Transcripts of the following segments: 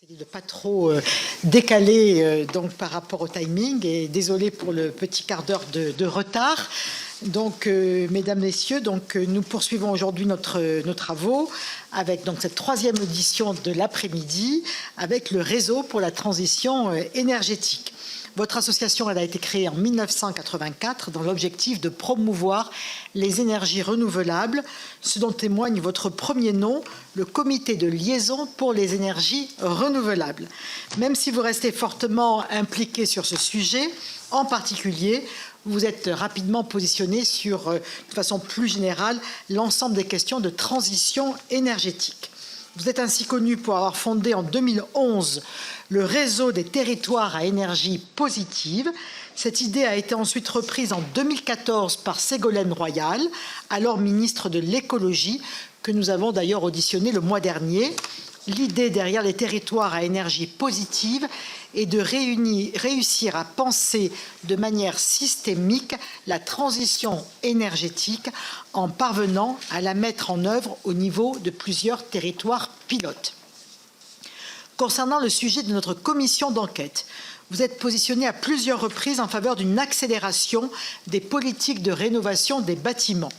De ne pas trop décaler donc par rapport au timing et désolé pour le petit quart d'heure de retard. Donc, mesdames, messieurs, donc, nous poursuivons aujourd'hui nos travaux avec donc, cette troisième audition de l'après-midi avec le réseau pour la transition énergétique. Votre association elle a été créée en 1984 dans l'objectif de promouvoir les énergies renouvelables, ce dont témoigne votre premier nom, le Comité de liaison pour les énergies renouvelables. Même si vous restez fortement impliqué sur ce sujet, en particulier, vous êtes rapidement positionné sur, de façon plus générale, l'ensemble des questions de transition énergétique. Vous êtes ainsi connu pour avoir fondé en 2011 le réseau des territoires à énergie positive. Cette idée a été ensuite reprise en 2014 par Ségolène Royal, alors ministre de l'écologie, que nous avons d'ailleurs auditionné le mois dernier. L'idée derrière les territoires à énergie positive est de réussir à penser de manière systémique la transition énergétique en parvenant à la mettre en œuvre au niveau de plusieurs territoires pilotes. Concernant le sujet de notre commission d'enquête, vous êtes positionné à plusieurs reprises en faveur d'une accélération des politiques de rénovation des bâtiments.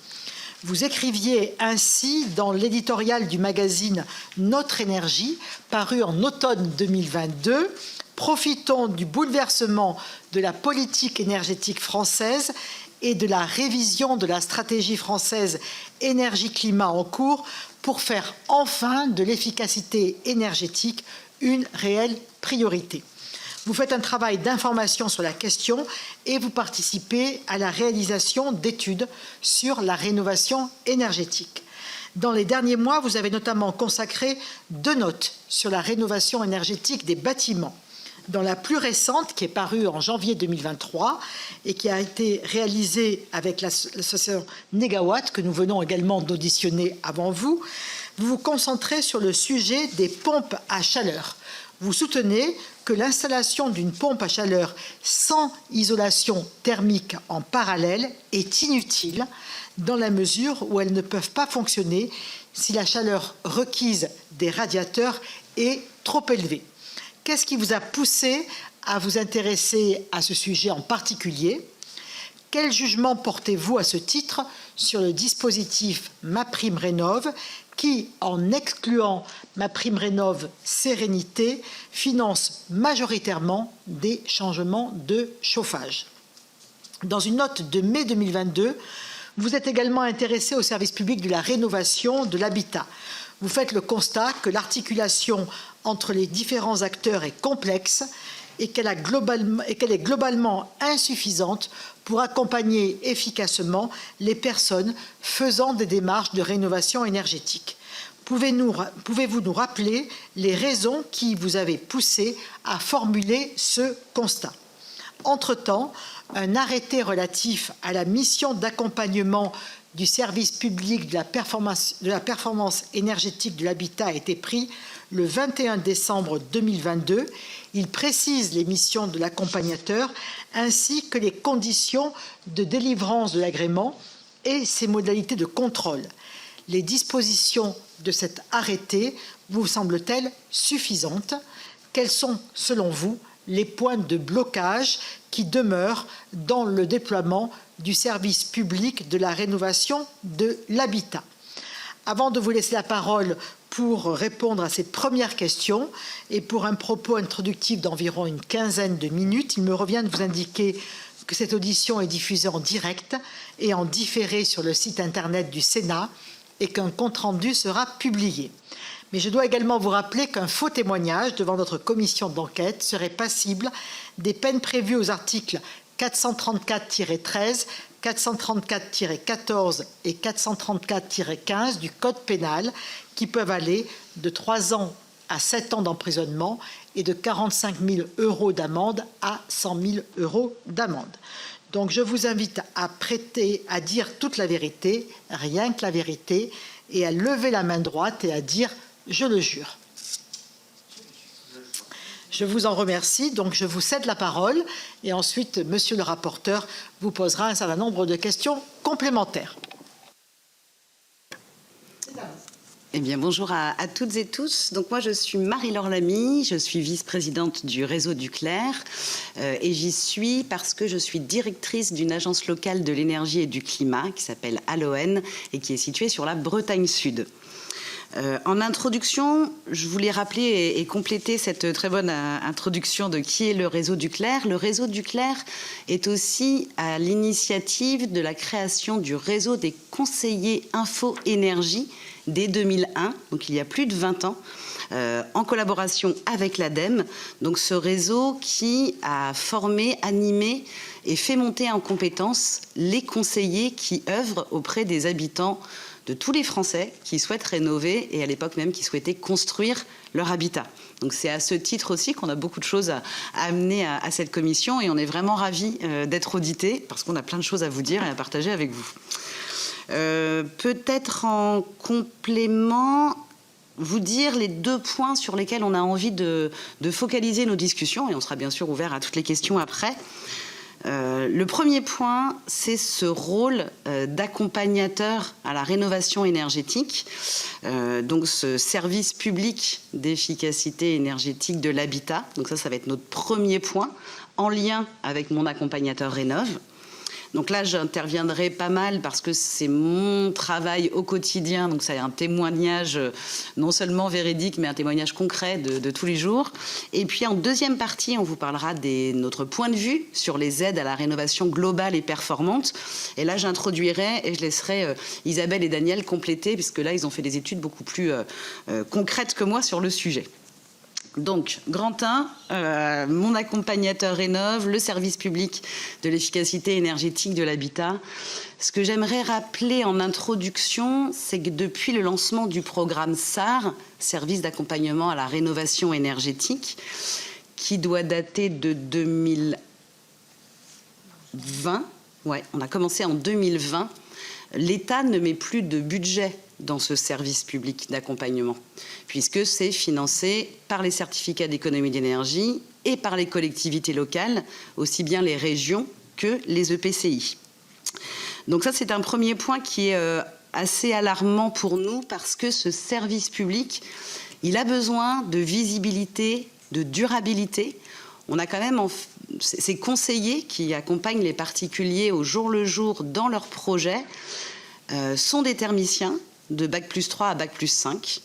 Vous écriviez ainsi dans l'éditorial du magazine Notre Énergie, paru en automne 2022, « Profitons du bouleversement de la politique énergétique française et de la révision de la stratégie française énergie-climat en cours pour faire enfin de l'efficacité énergétique une réelle priorité. » Vous faites un travail d'information sur la question et vous participez à la réalisation d'études sur la rénovation énergétique. Dans les derniers mois, vous avez notamment consacré 2 notes sur la rénovation énergétique des bâtiments. Dans la plus récente, qui est parue en janvier 2023 et qui a été réalisée avec l'association Négawatt, que nous venons également d'auditionner avant vous, vous vous concentrez sur le sujet des pompes à chaleur. Vous soutenez que l'installation d'une pompe à chaleur sans isolation thermique en parallèle est inutile dans la mesure où elles ne peuvent pas fonctionner si la chaleur requise des radiateurs est trop élevée. Qu'est-ce qui vous a poussé à vous intéresser à ce sujet en particulier? Quel jugement portez-vous à ce titre sur le dispositif MaPrimeRénov' qui, en excluant MaPrimeRénov' Sérénité, finance majoritairement des changements de chauffage? Dans une note de mai 2022, vous êtes également intéressé au service public de la rénovation de l'habitat. Vous faites le constat que l'articulation entre les différents acteurs est complexe et qu'elle est globalement insuffisante pour accompagner efficacement les personnes faisant des démarches de rénovation énergétique. Pouvez-vous nous rappeler les raisons qui vous avaient poussé à formuler ce constat? Entre-temps, un arrêté relatif à la mission d'accompagnement du service public de la performance énergétique de l'habitat a été pris le 21 décembre 2022. Il précise les missions de l'accompagnateur ainsi que les conditions de délivrance de l'agrément et ses modalités de contrôle. Les dispositions de cet arrêté vous semblent-elles suffisantes? Quels sont, selon vous, les points de blocage qui demeurent dans le déploiement du service public de la rénovation de l'habitat? Avant de vous laisser la parole pour répondre à cette première question et pour un propos introductif d'environ une quinzaine de minutes, il me revient de vous indiquer que cette audition est diffusée en direct et en différé sur le site internet du Sénat et qu'un compte-rendu sera publié. Mais je dois également vous rappeler qu'un faux témoignage devant notre commission d'enquête serait passible des peines prévues aux articles 434-13, 434-14 et 434-15 du Code pénal qui peuvent aller de 3 ans à 7 ans d'emprisonnement et de 45 000 € d'amende à 100 000 € d'amende. Donc je vous invite à dire toute la vérité, rien que la vérité, et à lever la main droite et à dire « je le jure ». Je vous en remercie, donc je vous cède la parole et ensuite, monsieur le rapporteur vous posera un certain nombre de questions complémentaires. Eh bien, bonjour à toutes et tous. Donc moi, je suis Marie-Laure Lamy, je suis vice-présidente du réseau du Clair et j'y suis parce que je suis directrice d'une agence locale de l'énergie et du climat qui s'appelle Aloen et qui est située sur la Bretagne Sud. En introduction, je voulais rappeler et compléter cette très bonne introduction de qui est le réseau du Clair. Le réseau du Clair est aussi à l'initiative de la création du réseau des conseillers info-énergie dès 2001, donc il y a plus de 20 ans, en collaboration avec l'ADEME. Donc ce réseau qui a formé, animé et fait monter en compétences les conseillers qui œuvrent auprès des habitants de tous les Français qui souhaitent rénover et à l'époque même qui souhaitaient construire leur habitat. Donc c'est à ce titre aussi qu'on a beaucoup de choses à amener à cette commission et on est vraiment ravis d'être audités parce qu'on a plein de choses à vous dire et à partager avec vous. Peut-être en complément, vous dire les 2 points sur lesquels on a envie de focaliser nos discussions et on sera bien sûr ouvert à toutes les questions après. Le premier point, c'est ce rôle d'accompagnateur à la rénovation énergétique, donc ce service public d'efficacité énergétique de l'habitat. Donc ça va être notre premier point, en lien avec mon accompagnateur Rénov'. Donc là, j'interviendrai pas mal parce que c'est mon travail au quotidien. Donc ça a un témoignage non seulement véridique, mais un témoignage concret de tous les jours. Et puis en deuxième partie, on vous parlera de notre point de vue sur les aides à la rénovation globale et performante. Et là, j'introduirai et je laisserai Isabelle et Daniel compléter, puisque là, ils ont fait des études beaucoup plus concrètes que moi sur le sujet. Donc, grand 1, mon accompagnateur Rénov', le service public de l'efficacité énergétique de l'habitat. Ce que j'aimerais rappeler en introduction, c'est que depuis le lancement du programme SAR, Service d'accompagnement à la rénovation énergétique, qui doit dater de 2020, ouais, on a commencé en 2020, l'État ne met plus de budget dans ce service public d'accompagnement, puisque c'est financé par les certificats d'économie d'énergie et par les collectivités locales, aussi bien les régions que les EPCI. Donc ça, c'est un premier point qui est assez alarmant pour nous, parce que ce service public, il a besoin de visibilité, de durabilité. On a quand même ces conseillers qui accompagnent les particuliers au jour le jour dans leurs projets, sont des thermiciens de Bac+3 à Bac+5,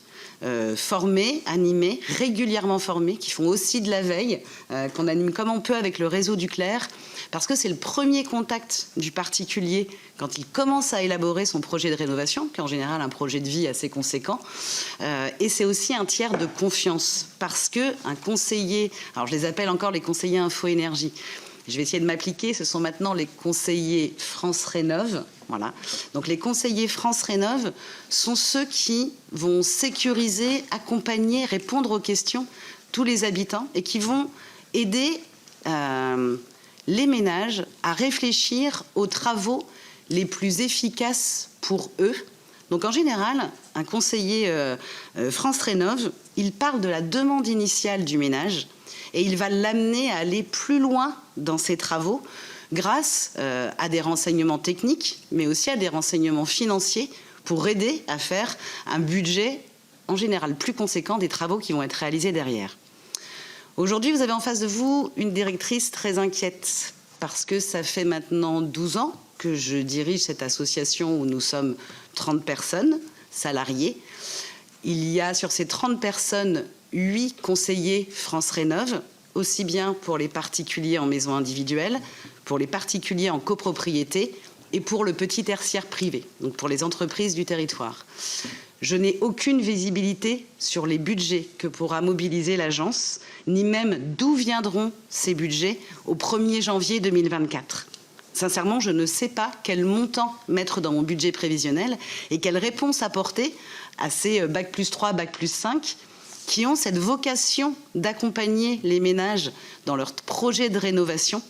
formés, animés, régulièrement formés, qui font aussi de la veille, qu'on anime comme on peut avec le réseau du Clair, parce que c'est le premier contact du particulier quand il commence à élaborer son projet de rénovation, qui est en général un projet de vie assez conséquent, et c'est aussi un tiers de confiance, parce qu'un conseiller, alors je les appelle encore les conseillers info-énergie, je vais essayer de m'appliquer, ce sont maintenant les conseillers France Rénov'. Voilà. Donc les conseillers France Rénov' sont ceux qui vont sécuriser, accompagner, répondre aux questions tous les habitants et qui vont aider les ménages à réfléchir aux travaux les plus efficaces pour eux. Donc en général, un conseiller France Rénov', il parle de la demande initiale du ménage et il va l'amener à aller plus loin dans ses travaux grâce à des renseignements techniques, mais aussi à des renseignements financiers pour aider à faire un budget en général plus conséquent des travaux qui vont être réalisés derrière. Aujourd'hui, vous avez en face de vous une directrice très inquiète parce que ça fait maintenant 12 ans que je dirige cette association où nous sommes 30 personnes salariées. Il y a sur ces 30 personnes 8 conseillers France Rénov', aussi bien pour les particuliers en maison individuelle, pour les particuliers en copropriété et pour le petit tertiaire privé, donc pour les entreprises du territoire. Je n'ai aucune visibilité sur les budgets que pourra mobiliser l'agence, ni même d'où viendront ces budgets au 1er janvier 2024. Sincèrement, je ne sais pas quel montant mettre dans mon budget prévisionnel et quelle réponse apporter à ces Bac+3, Bac+5 qui ont cette vocation d'accompagner les ménages dans leur projet de rénovation.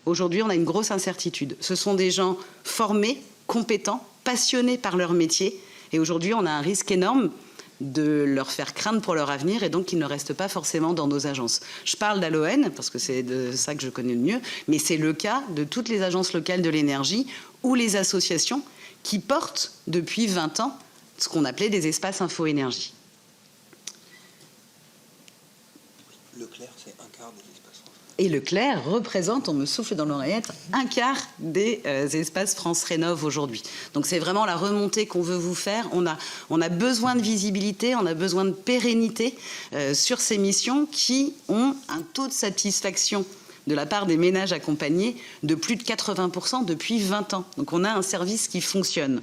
Aujourd'hui, on a une grosse incertitude. Ce sont des gens formés, compétents, passionnés par leur métier. Et aujourd'hui, on a un risque énorme de leur faire craindre pour leur avenir et donc qu'ils ne restent pas forcément dans nos agences. Je parle d'Aloen parce que c'est de ça que je connais le mieux, mais c'est le cas de toutes les agences locales de l'énergie ou les associations qui portent depuis 20 ans ce qu'on appelait des espaces info-énergie. Leclerc, c'est un quart des espaces France. Et Leclerc représente, on me souffle dans l'oreillette, un quart des espaces France Rénov' aujourd'hui. Donc c'est vraiment la remontée qu'on veut vous faire. On a besoin de visibilité, on a besoin de pérennité sur ces missions qui ont un taux de satisfaction de la part des ménages accompagnés de plus de 80% depuis 20 ans. Donc on a un service qui fonctionne.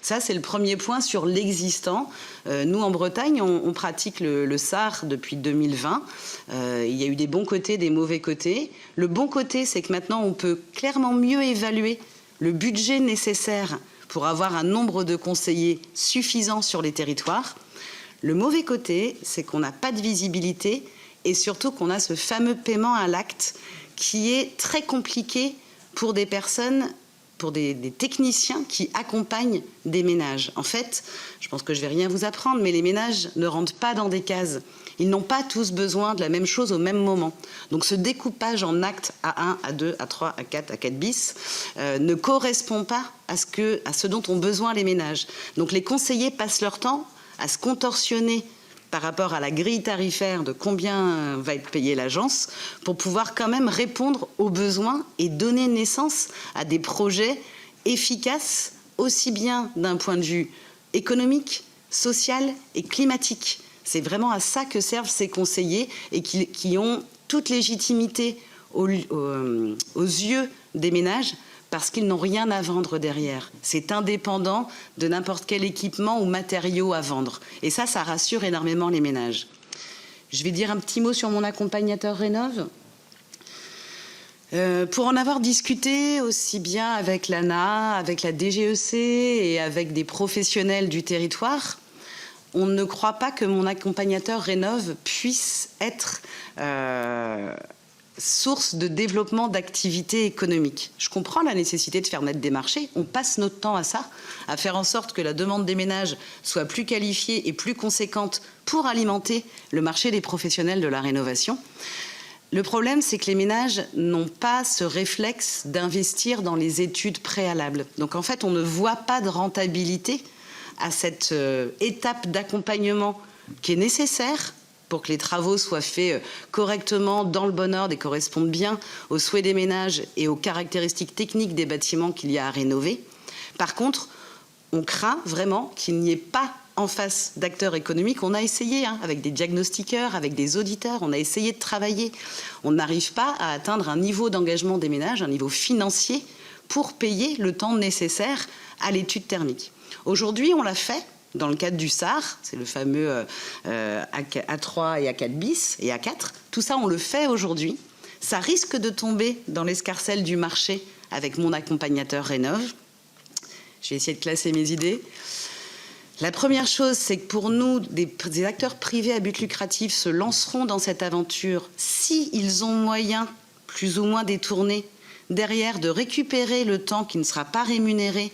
Ça, c'est le premier point sur l'existant. Nous, en Bretagne, on pratique le SAR depuis 2020. Il y a eu des bons côtés, des mauvais côtés. Le bon côté, c'est que maintenant, on peut clairement mieux évaluer le budget nécessaire pour avoir un nombre de conseillers suffisant sur les territoires. Le mauvais côté, c'est qu'on n'a pas de visibilité et surtout qu'on a ce fameux paiement à l'acte qui est très compliqué pour des personnes, pour des techniciens qui accompagnent des ménages. En fait, je pense que je ne vais rien vous apprendre, mais les ménages ne rentrent pas dans des cases. Ils n'ont pas tous besoin de la même chose au même moment. Donc ce découpage en actes A1, A2, A3, A4, A4 bis ne correspond pas à ce dont ont besoin les ménages. Donc les conseillers passent leur temps à se contorsionner par rapport à la grille tarifaire de combien va être payée l'agence, pour pouvoir quand même répondre aux besoins et donner naissance à des projets efficaces, aussi bien d'un point de vue économique, social et climatique. C'est vraiment à ça que servent ces conseillers et qui ont toute légitimité aux yeux des ménages, parce qu'ils n'ont rien à vendre derrière. C'est indépendant de n'importe quel équipement ou matériau à vendre. Et ça rassure énormément les ménages. Je vais dire un petit mot sur mon accompagnateur Rénov'. Pour en avoir discuté aussi bien avec l'ANA, avec la DGEC et avec des professionnels du territoire, on ne croit pas que mon accompagnateur Rénov' puisse être source de développement d'activités économiques. Je comprends la nécessité de faire naître des marchés. On passe notre temps à ça, à faire en sorte que la demande des ménages soit plus qualifiée et plus conséquente pour alimenter le marché des professionnels de la rénovation. Le problème, c'est que les ménages n'ont pas ce réflexe d'investir dans les études préalables. Donc en fait, on ne voit pas de rentabilité à cette étape d'accompagnement qui est nécessaire pour que les travaux soient faits correctement, dans le bon ordre et correspondent bien aux souhaits des ménages et aux caractéristiques techniques des bâtiments qu'il y a à rénover. Par contre, on craint vraiment qu'il n'y ait pas en face d'acteurs économiques. On a essayé, avec des diagnostiqueurs, avec des auditeurs, on a essayé de travailler. On n'arrive pas à atteindre un niveau d'engagement des ménages, un niveau financier, pour payer le temps nécessaire à l'étude thermique. Aujourd'hui, on l'a fait dans le cadre du SAR, c'est le fameux A3 et A4 bis et A4. Tout ça, on le fait aujourd'hui. Ça risque de tomber dans l'escarcelle du marché avec mon accompagnateur Rénov'. Je vais essayer de classer mes idées. La première chose, c'est que pour nous, des acteurs privés à but lucratif se lanceront dans cette aventure s'ils ont moyen, plus ou moins détourné, derrière de récupérer le temps qui ne sera pas rémunéré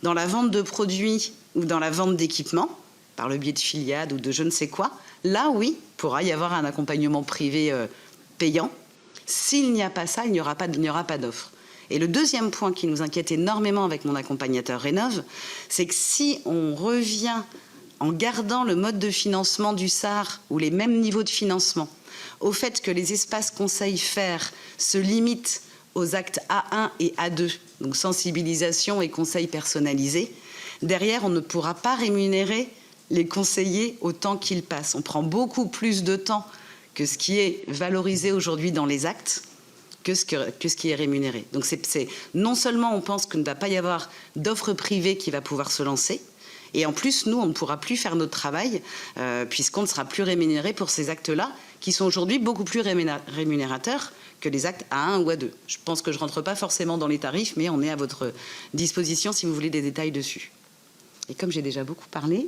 dans la vente de produits ou dans la vente d'équipements, par le biais de filiades ou de je ne sais quoi. Là, oui, pourra y avoir un accompagnement privé payant. S'il n'y a pas ça, il n'y aura pas d'offre. Et le deuxième point qui nous inquiète énormément avec mon accompagnateur Rénov', c'est que si on revient en gardant le mode de financement du SAR ou les mêmes niveaux de financement, au fait que les espaces conseils faire se limitent aux actes A1 et A2, donc sensibilisation et conseils personnalisés, derrière, on ne pourra pas rémunérer les conseillers au temps qu'ils passent. On prend beaucoup plus de temps que ce qui est valorisé aujourd'hui dans les actes que ce qui est rémunéré. Donc non seulement on pense qu'il ne va pas y avoir d'offre privée qui va pouvoir se lancer, et en plus, nous, on ne pourra plus faire notre travail puisqu'on ne sera plus rémunéré pour ces actes-là qui sont aujourd'hui beaucoup plus rémunérateurs que les actes A1 ou A2. Je pense que je ne rentre pas forcément dans les tarifs, mais on est à votre disposition si vous voulez des détails dessus. Et comme j'ai déjà beaucoup parlé...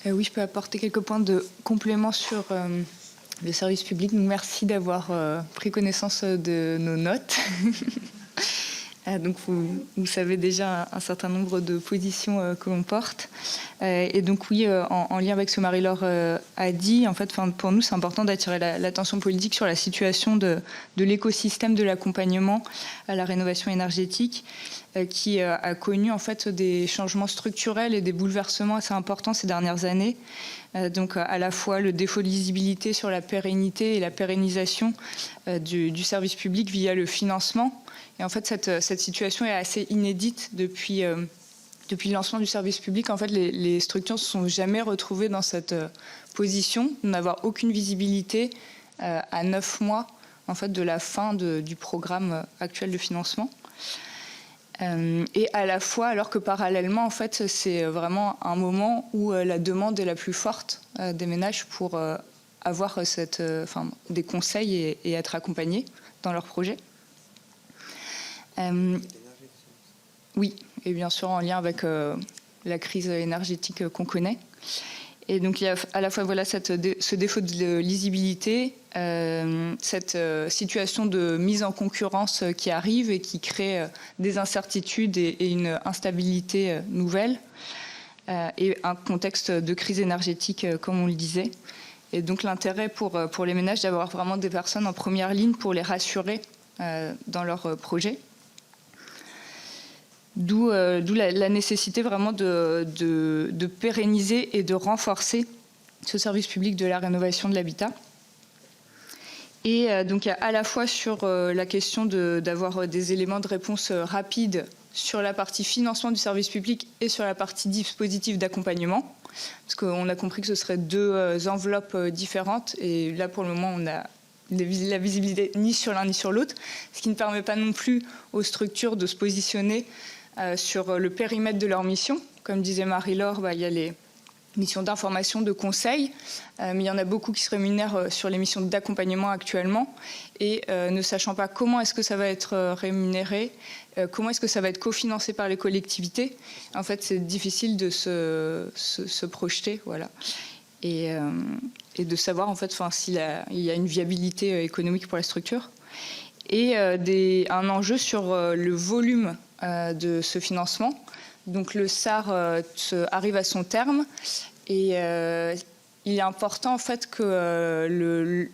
Oui, je peux apporter quelques points de complément sur le service public. Donc, merci d'avoir pris connaissance de nos notes. Donc vous savez déjà un certain nombre de positions que l'on porte. Et donc oui, en lien avec ce que Marie-Laure a dit, en fait, pour nous, c'est important d'attirer l'attention politique sur la situation de l'écosystème de l'accompagnement à la rénovation énergétique, qui a connu en fait des changements structurels et des bouleversements assez importants ces dernières années. Donc à la fois le défaut de lisibilité sur la pérennité et la pérennisation du service public via le financement. Et en fait, cette situation est assez inédite depuis le lancement du service public. En fait, les structures ne se sont jamais retrouvées dans cette position de n'avoir aucune visibilité à 9 mois en fait, de la fin du programme actuel de financement. Et à la fois, alors que parallèlement, en fait, c'est vraiment un moment où la demande est la plus forte des ménages pour avoir des conseils et être accompagnés dans leurs projets. Oui, et bien sûr en lien avec la crise énergétique qu'on connaît. Et donc il y a à la fois voilà, ce défaut de lisibilité, cette situation de mise en concurrence qui arrive et qui crée des incertitudes et une instabilité nouvelle, et un contexte de crise énergétique comme on le disait. Et donc l'intérêt pour les ménages d'avoir vraiment des personnes en première ligne pour les rassurer dans leurs projets. D'où la nécessité vraiment de pérenniser et de renforcer ce service public de la rénovation de l'habitat. Et donc à la fois sur la question d'avoir des éléments de réponse rapides sur la partie financement du service public et sur la partie dispositif d'accompagnement, parce qu'on a compris que ce seraient deux enveloppes différentes, et là pour le moment on a la visibilité ni sur l'un ni sur l'autre, ce qui ne permet pas non plus aux structures de se positionner sur le périmètre de leur mission. Comme disait Marie-Laure, il y a les missions d'information, de conseil, mais il y en a beaucoup qui se rémunèrent sur les missions d'accompagnement actuellement, et ne sachant pas comment est-ce que ça va être rémunéré, comment est-ce que ça va être cofinancé par les collectivités, en fait c'est difficile de se projeter, voilà. Et de savoir en fait, s'il y a une viabilité économique pour la structure. Et un enjeu sur le volume de ce financement. Donc le SAR arrive à son terme, et il est important en fait que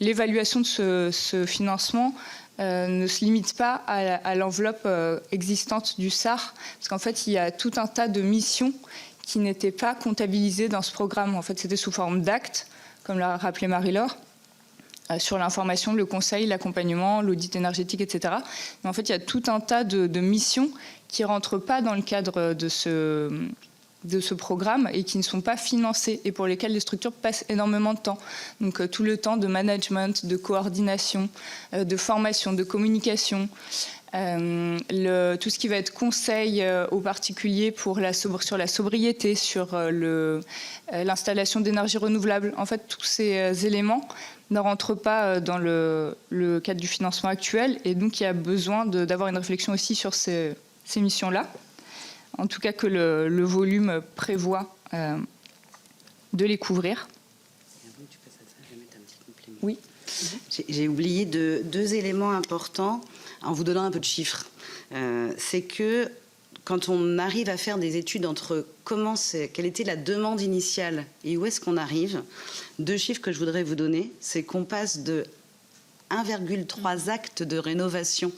l'évaluation de ce financement ne se limite pas à l'enveloppe existante du SAR, parce qu'en fait il y a tout un tas de missions qui n'étaient pas comptabilisées dans ce programme. En fait c'était sous forme d'actes, comme l'a rappelé Marie-Laure, sur l'information, le conseil, l'accompagnement, l'audit énergétique, etc. Mais en fait, il y a tout un tas de missions qui ne rentrent pas dans le cadre de ce programme et qui ne sont pas financées, et pour lesquelles les structures passent énormément de temps. Donc tout le temps de management, de coordination, de formation, de communication, tout ce qui va être conseil aux particuliers sur la sobriété, sur l'installation d'énergie renouvelable. En fait, tous ces éléments ne rentrent pas dans le cadre du financement actuel, et donc il y a besoin d'avoir une réflexion aussi sur ces missions-là. En tout cas que le volume prévoit de les couvrir. Oui. J'ai oublié deux éléments importants en vous donnant un peu de chiffres. C'est que quand on arrive à faire des études entre quelle était la demande initiale et où est-ce qu'on arrive, deux chiffres que je voudrais vous donner, c'est qu'on passe de 1,3 actes de rénovation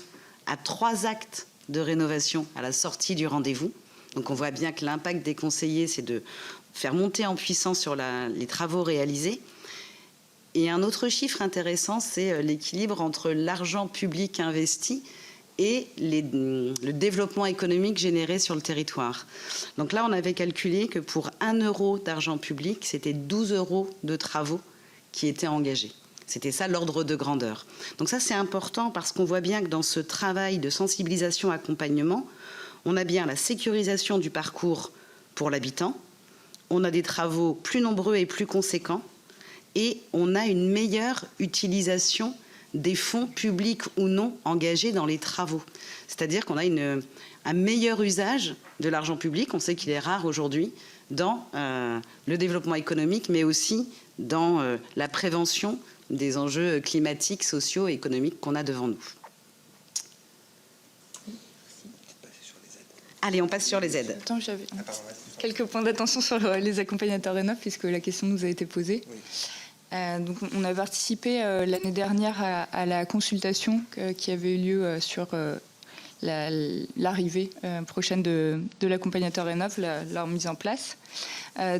à 3 actes de rénovation à la sortie du rendez-vous. Donc on voit bien que l'impact des conseillers, c'est de faire monter en puissance sur les travaux réalisés. Et un autre chiffre intéressant, c'est l'équilibre entre l'argent public investi et le développement économique généré sur le territoire. Donc là, on avait calculé que pour 1 euro d'argent public, c'était 12 euros de travaux qui étaient engagés. C'était ça l'ordre de grandeur. Donc ça, c'est important parce qu'on voit bien que dans ce travail de sensibilisation, accompagnement, on a bien la sécurisation du parcours pour l'habitant, on a des travaux plus nombreux et plus conséquents, et on a une meilleure utilisation des fonds publics ou non engagés dans les travaux. C'est-à-dire qu'on a un meilleur usage de l'argent public, on sait qu'il est rare aujourd'hui, dans le développement économique, mais aussi dans la prévention des enjeux climatiques, sociaux et économiques qu'on a devant nous. Allez, on passe sur les aides. Attends, j'avais quelques points d'attention sur les accompagnateurs Rénov', puisque la question nous a été posée. Oui. Donc, on a participé l'année dernière à la consultation qui avait eu lieu sur l'arrivée prochaine de l'accompagnateur Rénov', leur mise en place.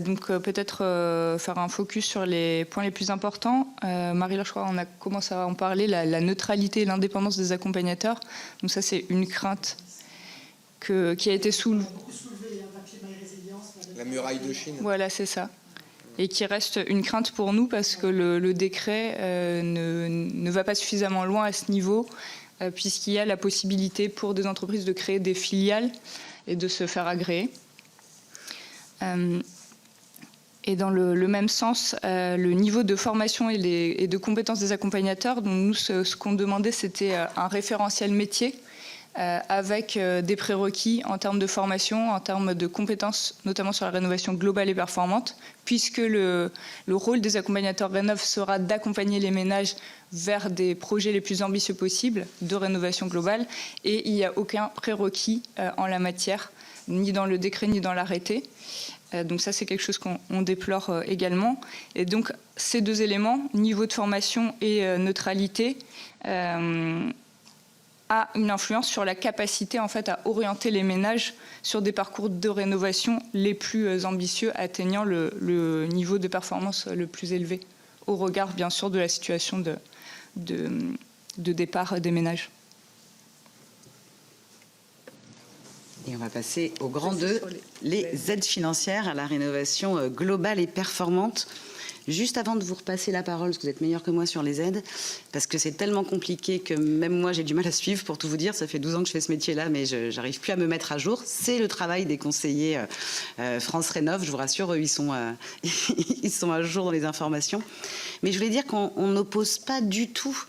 Donc peut-être faire un focus sur les points les plus importants. Marie-Laure, je crois, on a commencé à en parler, la neutralité et l'indépendance des accompagnateurs. Donc ça, c'est une crainte qui a été soulevée. La muraille de Chine. Voilà, c'est ça. Et qui reste une crainte pour nous parce que le décret ne va pas suffisamment loin à ce niveau, puisqu'il y a la possibilité pour des entreprises de créer des filiales et de se faire agréer. Et dans le même sens, le niveau de formation et de compétences des accompagnateurs, donc nous, ce qu'on demandait, c'était un référentiel métier avec des prérequis en termes de formation, en termes de compétences, notamment sur la rénovation globale et performante, puisque le rôle des accompagnateurs Rénov' sera d'accompagner les ménages vers des projets les plus ambitieux possibles de rénovation globale. Et il n'y a aucun prérequis en la matière, ni dans le décret, ni dans l'arrêté. Donc ça, c'est quelque chose qu'on déplore également. Et donc, ces deux éléments, niveau de formation et neutralité, a une influence sur la capacité en fait, à orienter les ménages sur des parcours de rénovation les plus ambitieux, atteignant le niveau de performance le plus élevé, au regard, bien sûr, de la situation de départ des ménages. Et on va passer au grand 2, les aides financières à la rénovation globale et performante. Juste avant de vous repasser la parole, parce que vous êtes meilleur que moi sur les aides, parce que c'est tellement compliqué que même moi j'ai du mal à suivre, pour tout vous dire. Ça fait 12 ans que je fais ce métier-là, mais je n'arrive plus à me mettre à jour. C'est le travail des conseillers France Rénov', je vous rassure, eux, ils sont à jour dans les informations. Mais je voulais dire qu'on n'oppose pas du tout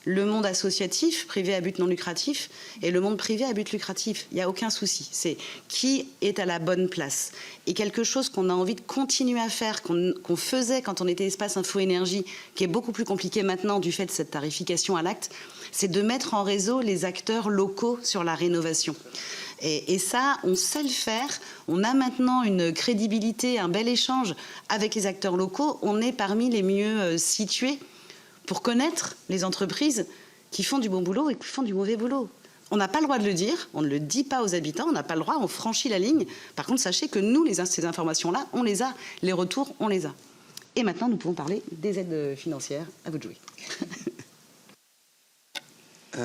le monde associatif, privé à but non lucratif, et le monde privé à but lucratif. Il n'y a aucun souci. C'est qui est à la bonne place. Et quelque chose qu'on a envie de continuer à faire, qu'on faisait quand on était Espace Info Énergie, qui est beaucoup plus compliqué maintenant du fait de cette tarification à l'acte, c'est de mettre en réseau les acteurs locaux sur la rénovation. Et ça, on sait le faire. On a maintenant une crédibilité, un bel échange avec les acteurs locaux. On est parmi les mieux situés pour connaître les entreprises qui font du bon boulot et qui font du mauvais boulot. On n'a pas le droit de le dire, on ne le dit pas aux habitants, on n'a pas le droit, on franchit la ligne. Par contre, sachez que nous, ces informations-là, on les a, les retours, on les a. Et maintenant, nous pouvons parler des aides financières. À vous de jouer.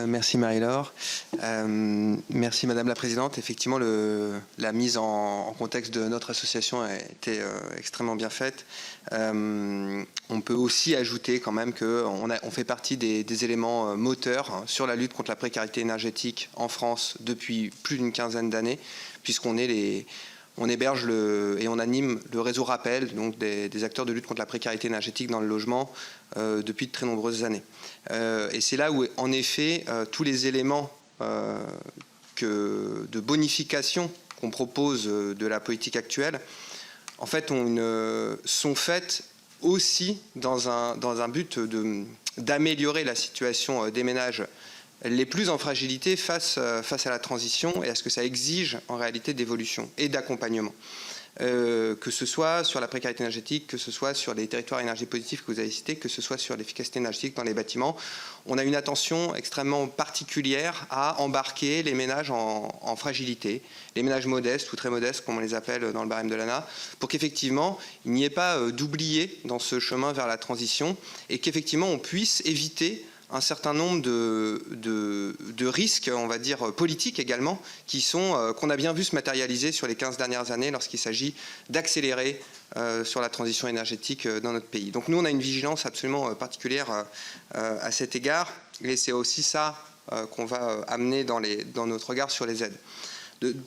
Merci Marie-Laure. Merci Madame la Présidente. Effectivement, la mise en contexte de notre association a été extrêmement bien faite. On peut aussi ajouter quand même qu'on fait partie des éléments moteurs sur la lutte contre la précarité énergétique en France depuis plus d'une quinzaine d'années, puisqu'on héberge et on anime le réseau Rappel, donc des acteurs de lutte contre la précarité énergétique dans le logement depuis de très nombreuses années. Et c'est là où, en effet, tous les éléments de bonification qu'on propose de la politique actuelle, en fait, sont faites aussi dans un but d'améliorer la situation des ménages les plus en fragilité face à la transition et à ce que ça exige en réalité d'évolution et d'accompagnement. Que ce soit sur la précarité énergétique, que ce soit sur les territoires énergie positifs que vous avez cités, que ce soit sur l'efficacité énergétique dans les bâtiments. On a une attention extrêmement particulière à embarquer les ménages en fragilité, les ménages modestes ou très modestes, comme on les appelle dans le barème de l'ANA, pour qu'effectivement, il n'y ait pas d'oubliés dans ce chemin vers la transition et qu'effectivement, on puisse éviter un certain nombre de risques, on va dire, politiques également, qu'on a bien vu se matérialiser sur les 15 dernières années lorsqu'il s'agit d'accélérer sur la transition énergétique dans notre pays. Donc nous, on a une vigilance absolument particulière à cet égard, et c'est aussi ça qu'on va amener dans notre regard sur les aides.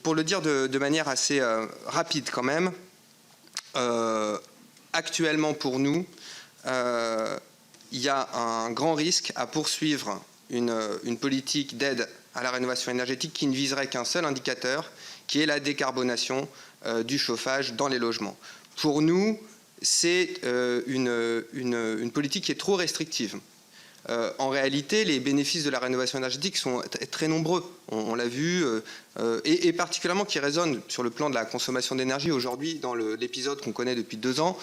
Pour le dire de manière assez rapide quand même, actuellement pour nous, il y a un grand risque à poursuivre une politique d'aide à la rénovation énergétique qui ne viserait qu'un seul indicateur, qui est la décarbonation du chauffage dans les logements. Pour nous, c'est une politique qui est trop restrictive. En réalité, les bénéfices de la rénovation énergétique sont très nombreux. On l'a vu, et particulièrement qui résonnent sur le plan de la consommation d'énergie aujourd'hui dans l'épisode qu'on connaît depuis 2 ans,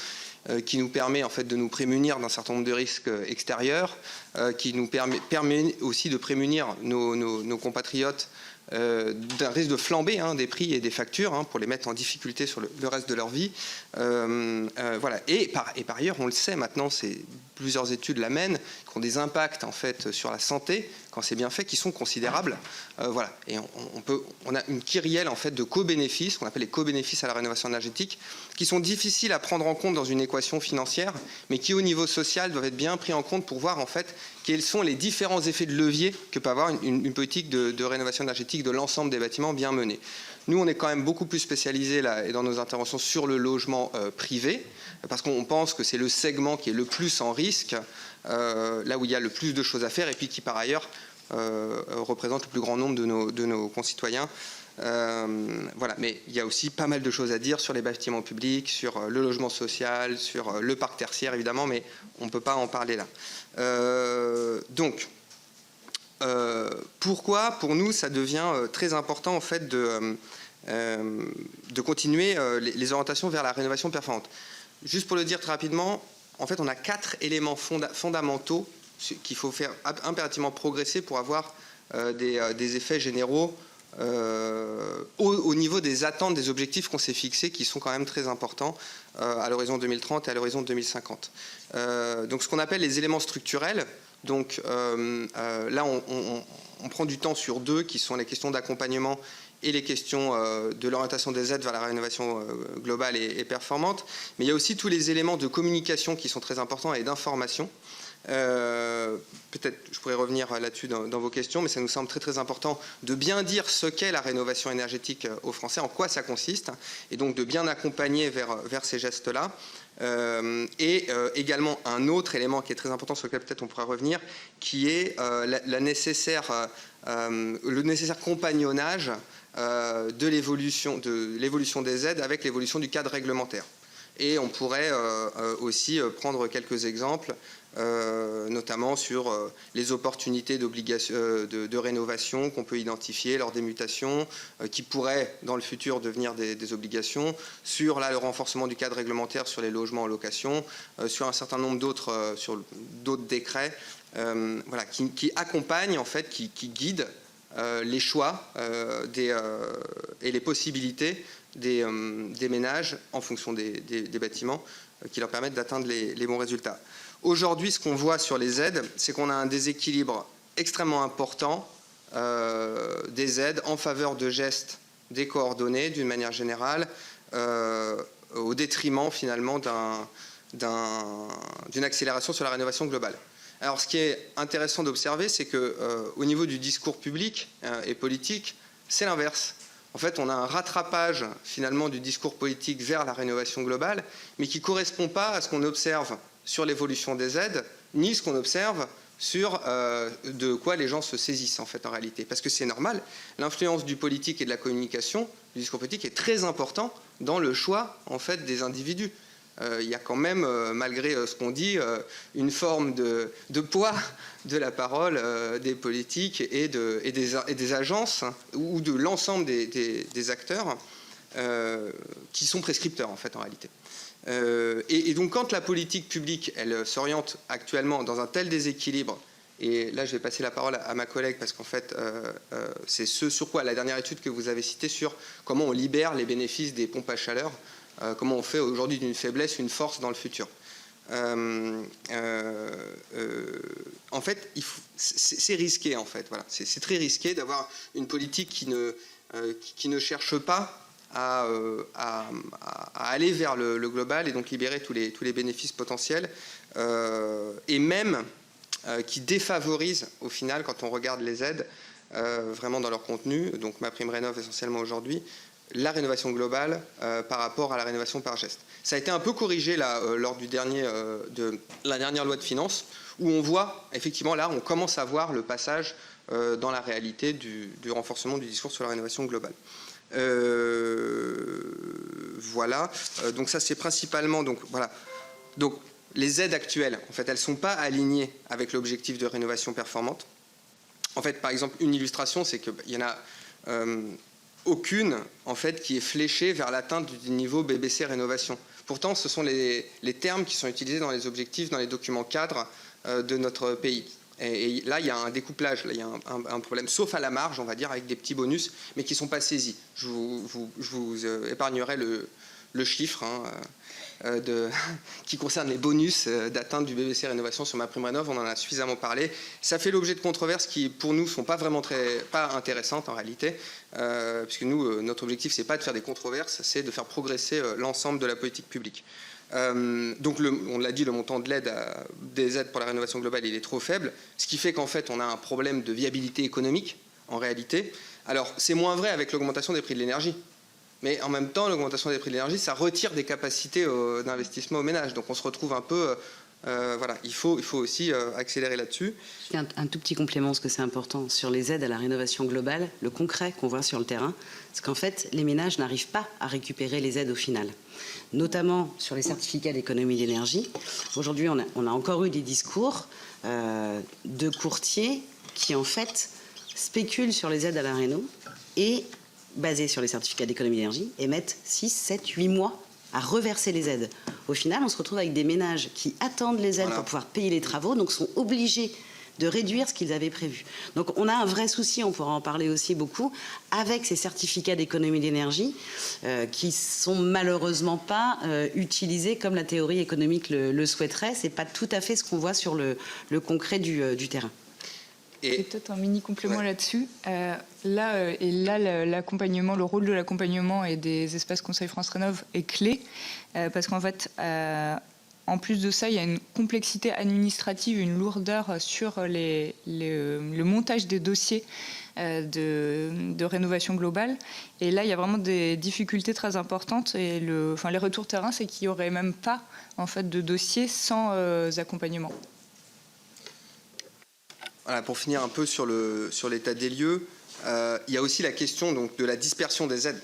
qui nous permet en fait de nous prémunir d'un certain nombre de risques extérieurs, qui nous permet aussi de prémunir nos compatriotes d'un risque de flambée des prix et des factures pour les mettre en difficulté sur le reste de leur vie. Voilà. Et par ailleurs, on le sait maintenant, plusieurs études l'amènent, qui ont des impacts en fait sur la santé quand c'est bien fait, qui sont considérables. Voilà. Et on a une kyrielle en fait de co-bénéfices, qu'on appelle les co-bénéfices à la rénovation énergétique, qui sont difficiles à prendre en compte dans une équation financière, mais qui au niveau social doivent être bien pris en compte pour voir en fait quels sont les différents effets de levier que peut avoir une politique de rénovation énergétique de l'ensemble des bâtiments bien menée. Nous, on est quand même beaucoup plus spécialisés là, et dans nos interventions sur le logement privé, parce qu'on pense que c'est le segment qui est le plus en risque, là où il y a le plus de choses à faire, et puis qui par ailleurs représente le plus grand nombre de nos concitoyens. Voilà. Mais il y a aussi pas mal de choses à dire sur les bâtiments publics, sur le logement social, sur le parc tertiaire évidemment, mais on ne peut pas en parler là. Donc, pourquoi, pour nous, ça devient très important en fait de continuer les orientations vers la rénovation performante. Juste pour le dire très rapidement, en fait, on a 4 éléments fondamentaux qu'il faut faire impérativement progresser pour avoir des effets généraux au niveau des attentes, des objectifs qu'on s'est fixés, qui sont quand même très importants à l'horizon 2030 et à l'horizon 2050. Donc, ce qu'on appelle les éléments structurels. Donc là, on prend du temps sur 2, qui sont les questions d'accompagnement et les questions de l'orientation des aides vers la rénovation globale et performante. Mais il y a aussi tous les éléments de communication qui sont très importants et d'information. Peut-être je pourrais revenir là-dessus dans vos questions, mais ça nous semble très très important de bien dire ce qu'est la rénovation énergétique aux Français, en quoi ça consiste, et donc de bien accompagner vers ces gestes-là. Également un autre élément qui est très important, sur lequel peut-être on pourra revenir, qui est le nécessaire compagnonnage de l'évolution des aides avec l'évolution du cadre réglementaire. Et on pourrait aussi prendre quelques exemples, notamment sur les opportunités de rénovation qu'on peut identifier lors des mutations, qui pourraient dans le futur devenir des obligations, sur le renforcement du cadre réglementaire sur les logements en location, sur un certain nombre d'autres décrets, voilà, qui accompagnent en fait, qui guident les choix et les possibilités des ménages en fonction des bâtiments, qui leur permettent d'atteindre les bons résultats. Aujourd'hui, ce qu'on voit sur les aides, c'est qu'on a un déséquilibre extrêmement important des aides en faveur de gestes décoordonnés d'une manière générale, au détriment finalement d'une accélération sur la rénovation globale. Alors, ce qui est intéressant d'observer, c'est qu'au niveau du discours public et politique, c'est l'inverse. En fait, on a un rattrapage finalement du discours politique vers la rénovation globale, mais qui ne correspond pas à ce qu'on observe sur l'évolution des aides, ni ce qu'on observe sur de quoi les gens se saisissent en fait en réalité. Parce que c'est normal, l'influence du politique et de la communication, du discours politique, est très important dans le choix en fait des individus. Il y a quand même, malgré ce qu'on dit, une forme de poids de la parole des politiques et des agences, ou de l'ensemble des acteurs qui sont prescripteurs en fait en réalité. Et donc quand la politique publique, elle s'oriente actuellement dans un tel déséquilibre, et là je vais passer la parole à ma collègue parce qu'en fait c'est ce sur quoi la dernière étude que vous avez citée sur comment on libère les bénéfices des pompes à chaleur, comment on fait aujourd'hui d'une faiblesse une force dans le futur. En fait, c'est risqué en fait. Voilà. C'est très risqué d'avoir une politique qui ne cherche pas à aller vers le global et donc libérer tous les bénéfices potentiels, et même qui défavorise au final, quand on regarde les aides vraiment dans leur contenu, donc MaPrimeRénov' essentiellement aujourd'hui, la rénovation globale par rapport à la rénovation par geste. Ça a été un peu corrigé là, lors de la dernière loi de finances, où on voit, effectivement, là, on commence à voir le passage dans la réalité du renforcement du discours sur la rénovation globale. Voilà, donc ça c'est principalement, donc voilà. Donc les aides actuelles, en fait, elles ne sont pas alignées avec l'objectif de rénovation performante. En fait, par exemple, une illustration, c'est qu'il y en a aucune, en fait, qui est fléchée vers l'atteinte du niveau BBC rénovation. Pourtant, ce sont les termes qui sont utilisés dans les objectifs, dans les documents cadres de notre pays. Et là, il y a un découplage, là, il y a un problème, sauf à la marge, on va dire, avec des petits bonus, mais qui ne sont pas saisis. Je vous épargnerai le chiffre qui concerne les bonus d'atteinte du BBC Rénovation sur MaPrimeRénov'. On en a suffisamment parlé. Ça fait l'objet de controverses qui, pour nous, ne sont pas vraiment pas intéressantes en réalité, puisque nous, notre objectif, ce n'est pas de faire des controverses, c'est de faire progresser l'ensemble de la politique publique. Donc, on l'a dit, le montant de l'aide des aides pour la rénovation globale, il est trop faible, ce qui fait qu'en fait, on a un problème de viabilité économique, en réalité. Alors, c'est moins vrai avec l'augmentation des prix de l'énergie. Mais en même temps, l'augmentation des prix de l'énergie, ça retire des capacités d'investissement aux ménages. Donc, on se retrouve un peu... voilà, il faut aussi accélérer là-dessus. Un tout petit complément, parce que c'est important. Sur les aides à la rénovation globale, le concret qu'on voit sur le terrain, c'est qu'en fait, les ménages n'arrivent pas à récupérer les aides au final. Notamment sur les certificats d'économie d'énergie. Aujourd'hui, on a encore eu des discours de courtiers qui, en fait, spéculent sur les aides à la réno et, basés sur les certificats d'économie d'énergie, et mettent 6, 7, 8 mois à reverser les aides. Au final, on se retrouve avec des ménages qui attendent les aides pour pouvoir payer les travaux, donc sont obligés de réduire ce qu'ils avaient prévu. Donc on a un vrai souci, on pourra en parler aussi beaucoup, avec ces certificats d'économie d'énergie qui sont malheureusement pas utilisés comme la théorie économique le souhaiterait. C'est pas tout à fait ce qu'on voit sur le concret du terrain. Et peut-être un mini complément là-dessus. L'accompagnement, le rôle de l'accompagnement et des espaces Conseil France Rénov' est clé parce qu'en fait, en plus de ça, il y a une complexité administrative, une lourdeur sur le montage des dossiers de rénovation globale. Et là, il y a vraiment des difficultés très importantes. Et les retours terrain, c'est qu'il n'y aurait même pas en fait, de dossier sans accompagnement. Voilà, pour finir un peu sur l'état des lieux, il y a aussi la question donc, de la dispersion des aides.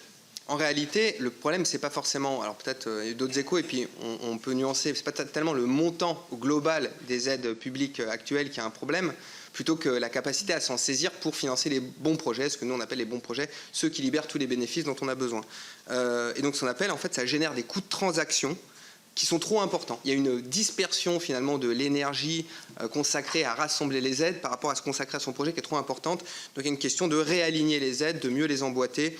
En réalité, le problème, c'est pas forcément, alors peut-être il y a d'autres échos, et puis on peut nuancer, c'est pas tellement le montant global des aides publiques actuelles qui a un problème, plutôt que la capacité à s'en saisir pour financer les bons projets, ce que nous on appelle les bons projets, ceux qui libèrent tous les bénéfices dont on a besoin. Et donc ce qu'on appelle, en fait, ça génère des coûts de transaction qui sont trop importants. Il y a une dispersion finalement de l'énergie consacrée à rassembler les aides par rapport à se consacrer à son projet qui est trop importante. Donc il y a une question de réaligner les aides, de mieux les emboîter.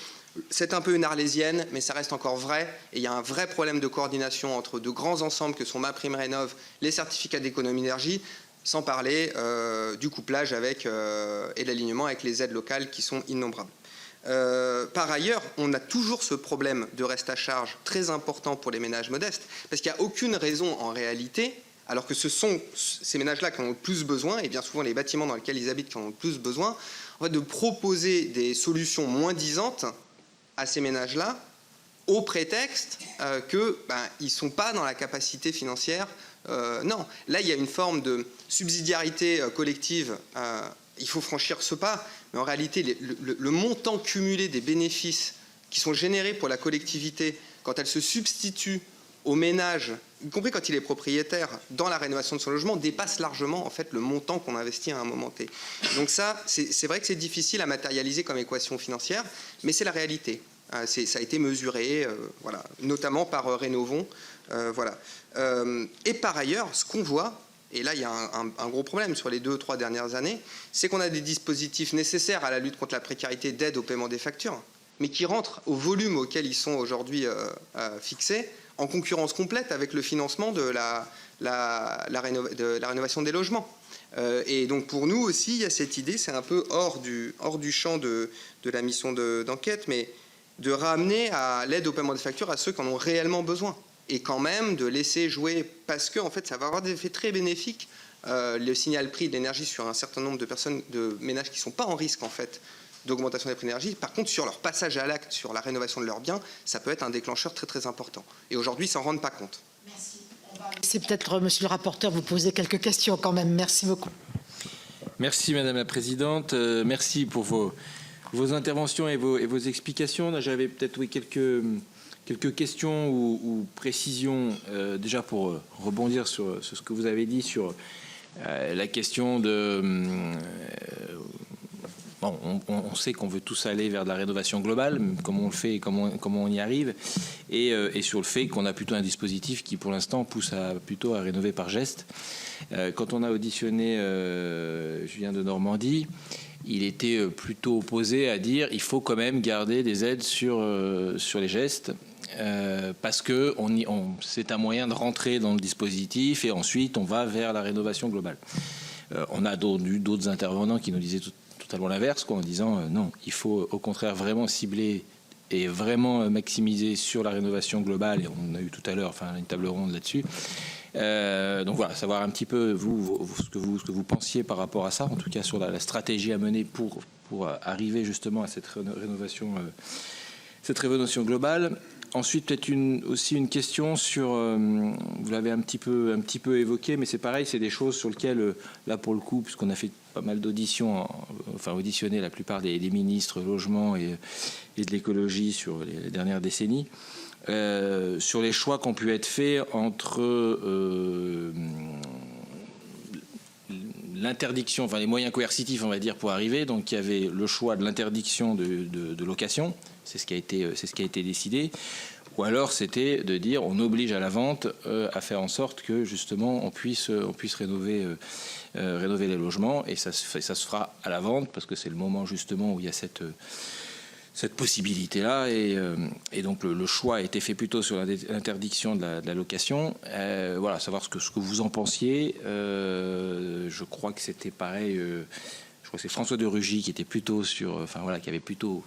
C'est un peu une arlésienne, mais ça reste encore vrai. Et il y a un vrai problème de coordination entre de grands ensembles que sont MaPrimeRénov', les certificats d'économie d'énergie, sans parler du couplage avec, et l'alignement avec les aides locales qui sont innombrables. Par ailleurs, on a toujours ce problème de reste à charge très important pour les ménages modestes, parce qu'il n'y a aucune raison en réalité, alors que ce sont ces ménages-là qui en ont le plus besoin, et bien souvent les bâtiments dans lesquels ils habitent qui en ont le plus besoin, en fait, de proposer des solutions moins-disantes à ces ménages-là, au prétexte qu'ils ne sont pas dans la capacité financière. Non, là il y a une forme de subsidiarité collective. Il faut franchir ce pas, mais en réalité, le montant cumulé des bénéfices qui sont générés pour la collectivité quand elle se substitue au ménage, y compris quand il est propriétaire, dans la rénovation de son logement, dépasse largement en fait, le montant qu'on investit à un moment T. Donc ça, c'est vrai que c'est difficile à matérialiser comme équation financière, mais c'est la réalité. Ça a été mesuré, voilà, notamment par Rénovons. Voilà. Et par ailleurs, ce qu'on voit, et là il y a un gros problème sur les 2-3 dernières années, c'est qu'on a des dispositifs nécessaires à la lutte contre la précarité d'aide au paiement des factures, mais qui rentrent au volume auquel ils sont aujourd'hui fixés, en concurrence complète avec le financement de la rénovation des logements. Et donc pour nous aussi, il y a cette idée, c'est un peu hors du champ de la mission d'enquête, mais de ramener à l'aide au paiement des factures à ceux qui en ont réellement besoin. Et quand même de laisser jouer, parce que en fait, ça va avoir des effets très bénéfiques, le signal prix de l'énergie sur un certain nombre de personnes, de ménages qui ne sont pas en risque en fait d'augmentation des prix de l'énergie. Par contre, sur leur passage à l'acte, sur la rénovation de leurs biens, ça peut être un déclencheur très très important. Et aujourd'hui, ils ne s'en rendent pas compte. Merci. C'est peut-être, monsieur le rapporteur, vous poser quelques questions quand même. Merci beaucoup. Merci Madame la Présidente. Merci pour vos interventions et vos explications. J'avais peut-être quelques Quelques questions ou précisions, déjà pour rebondir sur ce que vous avez dit sur la question de... Bon, on sait qu'on veut tous aller vers de la rénovation globale, comment on le fait et comment on y arrive, et sur le fait qu'on a plutôt un dispositif qui, pour l'instant, pousse plutôt à rénover par geste. Quand on a auditionné Julien de Normandie, il était plutôt opposé à dire il faut quand même garder des aides sur les gestes, parce que c'est un moyen de rentrer dans le dispositif et ensuite on va vers la rénovation globale. On a d'autres intervenants qui nous disaient totalement l'inverse, en disant non, il faut au contraire vraiment cibler et vraiment maximiser sur la rénovation globale, et on a eu tout à l'heure une table ronde là-dessus. Donc voilà, savoir un petit peu ce que vous pensiez par rapport à ça, en tout cas sur la stratégie à mener pour arriver justement à cette rénovation globale. Ensuite, peut-être aussi une question sur, vous l'avez un petit peu évoqué, mais c'est pareil, c'est des choses sur lesquelles, là pour le coup, puisqu'on a fait pas mal d'auditions, auditionné la plupart des ministres logement et de l'écologie sur les dernières décennies, sur les choix qui ont pu être faits entre l'interdiction, les moyens coercitifs, on va dire, pour arriver. Donc il y avait le choix de l'interdiction de location, c'est ce qui a été décidé, ou alors c'était de dire on oblige à la vente à faire en sorte que justement on puisse rénover les logements, et ça se fera à la vente parce que c'est le moment justement où il y a cette possibilité-là, et donc le choix a été fait plutôt sur l'interdiction de la location. Voilà, savoir ce que vous en pensiez. Je crois que c'était pareil. Je crois que c'est François de Rugy qui était plutôt qui avait plutôt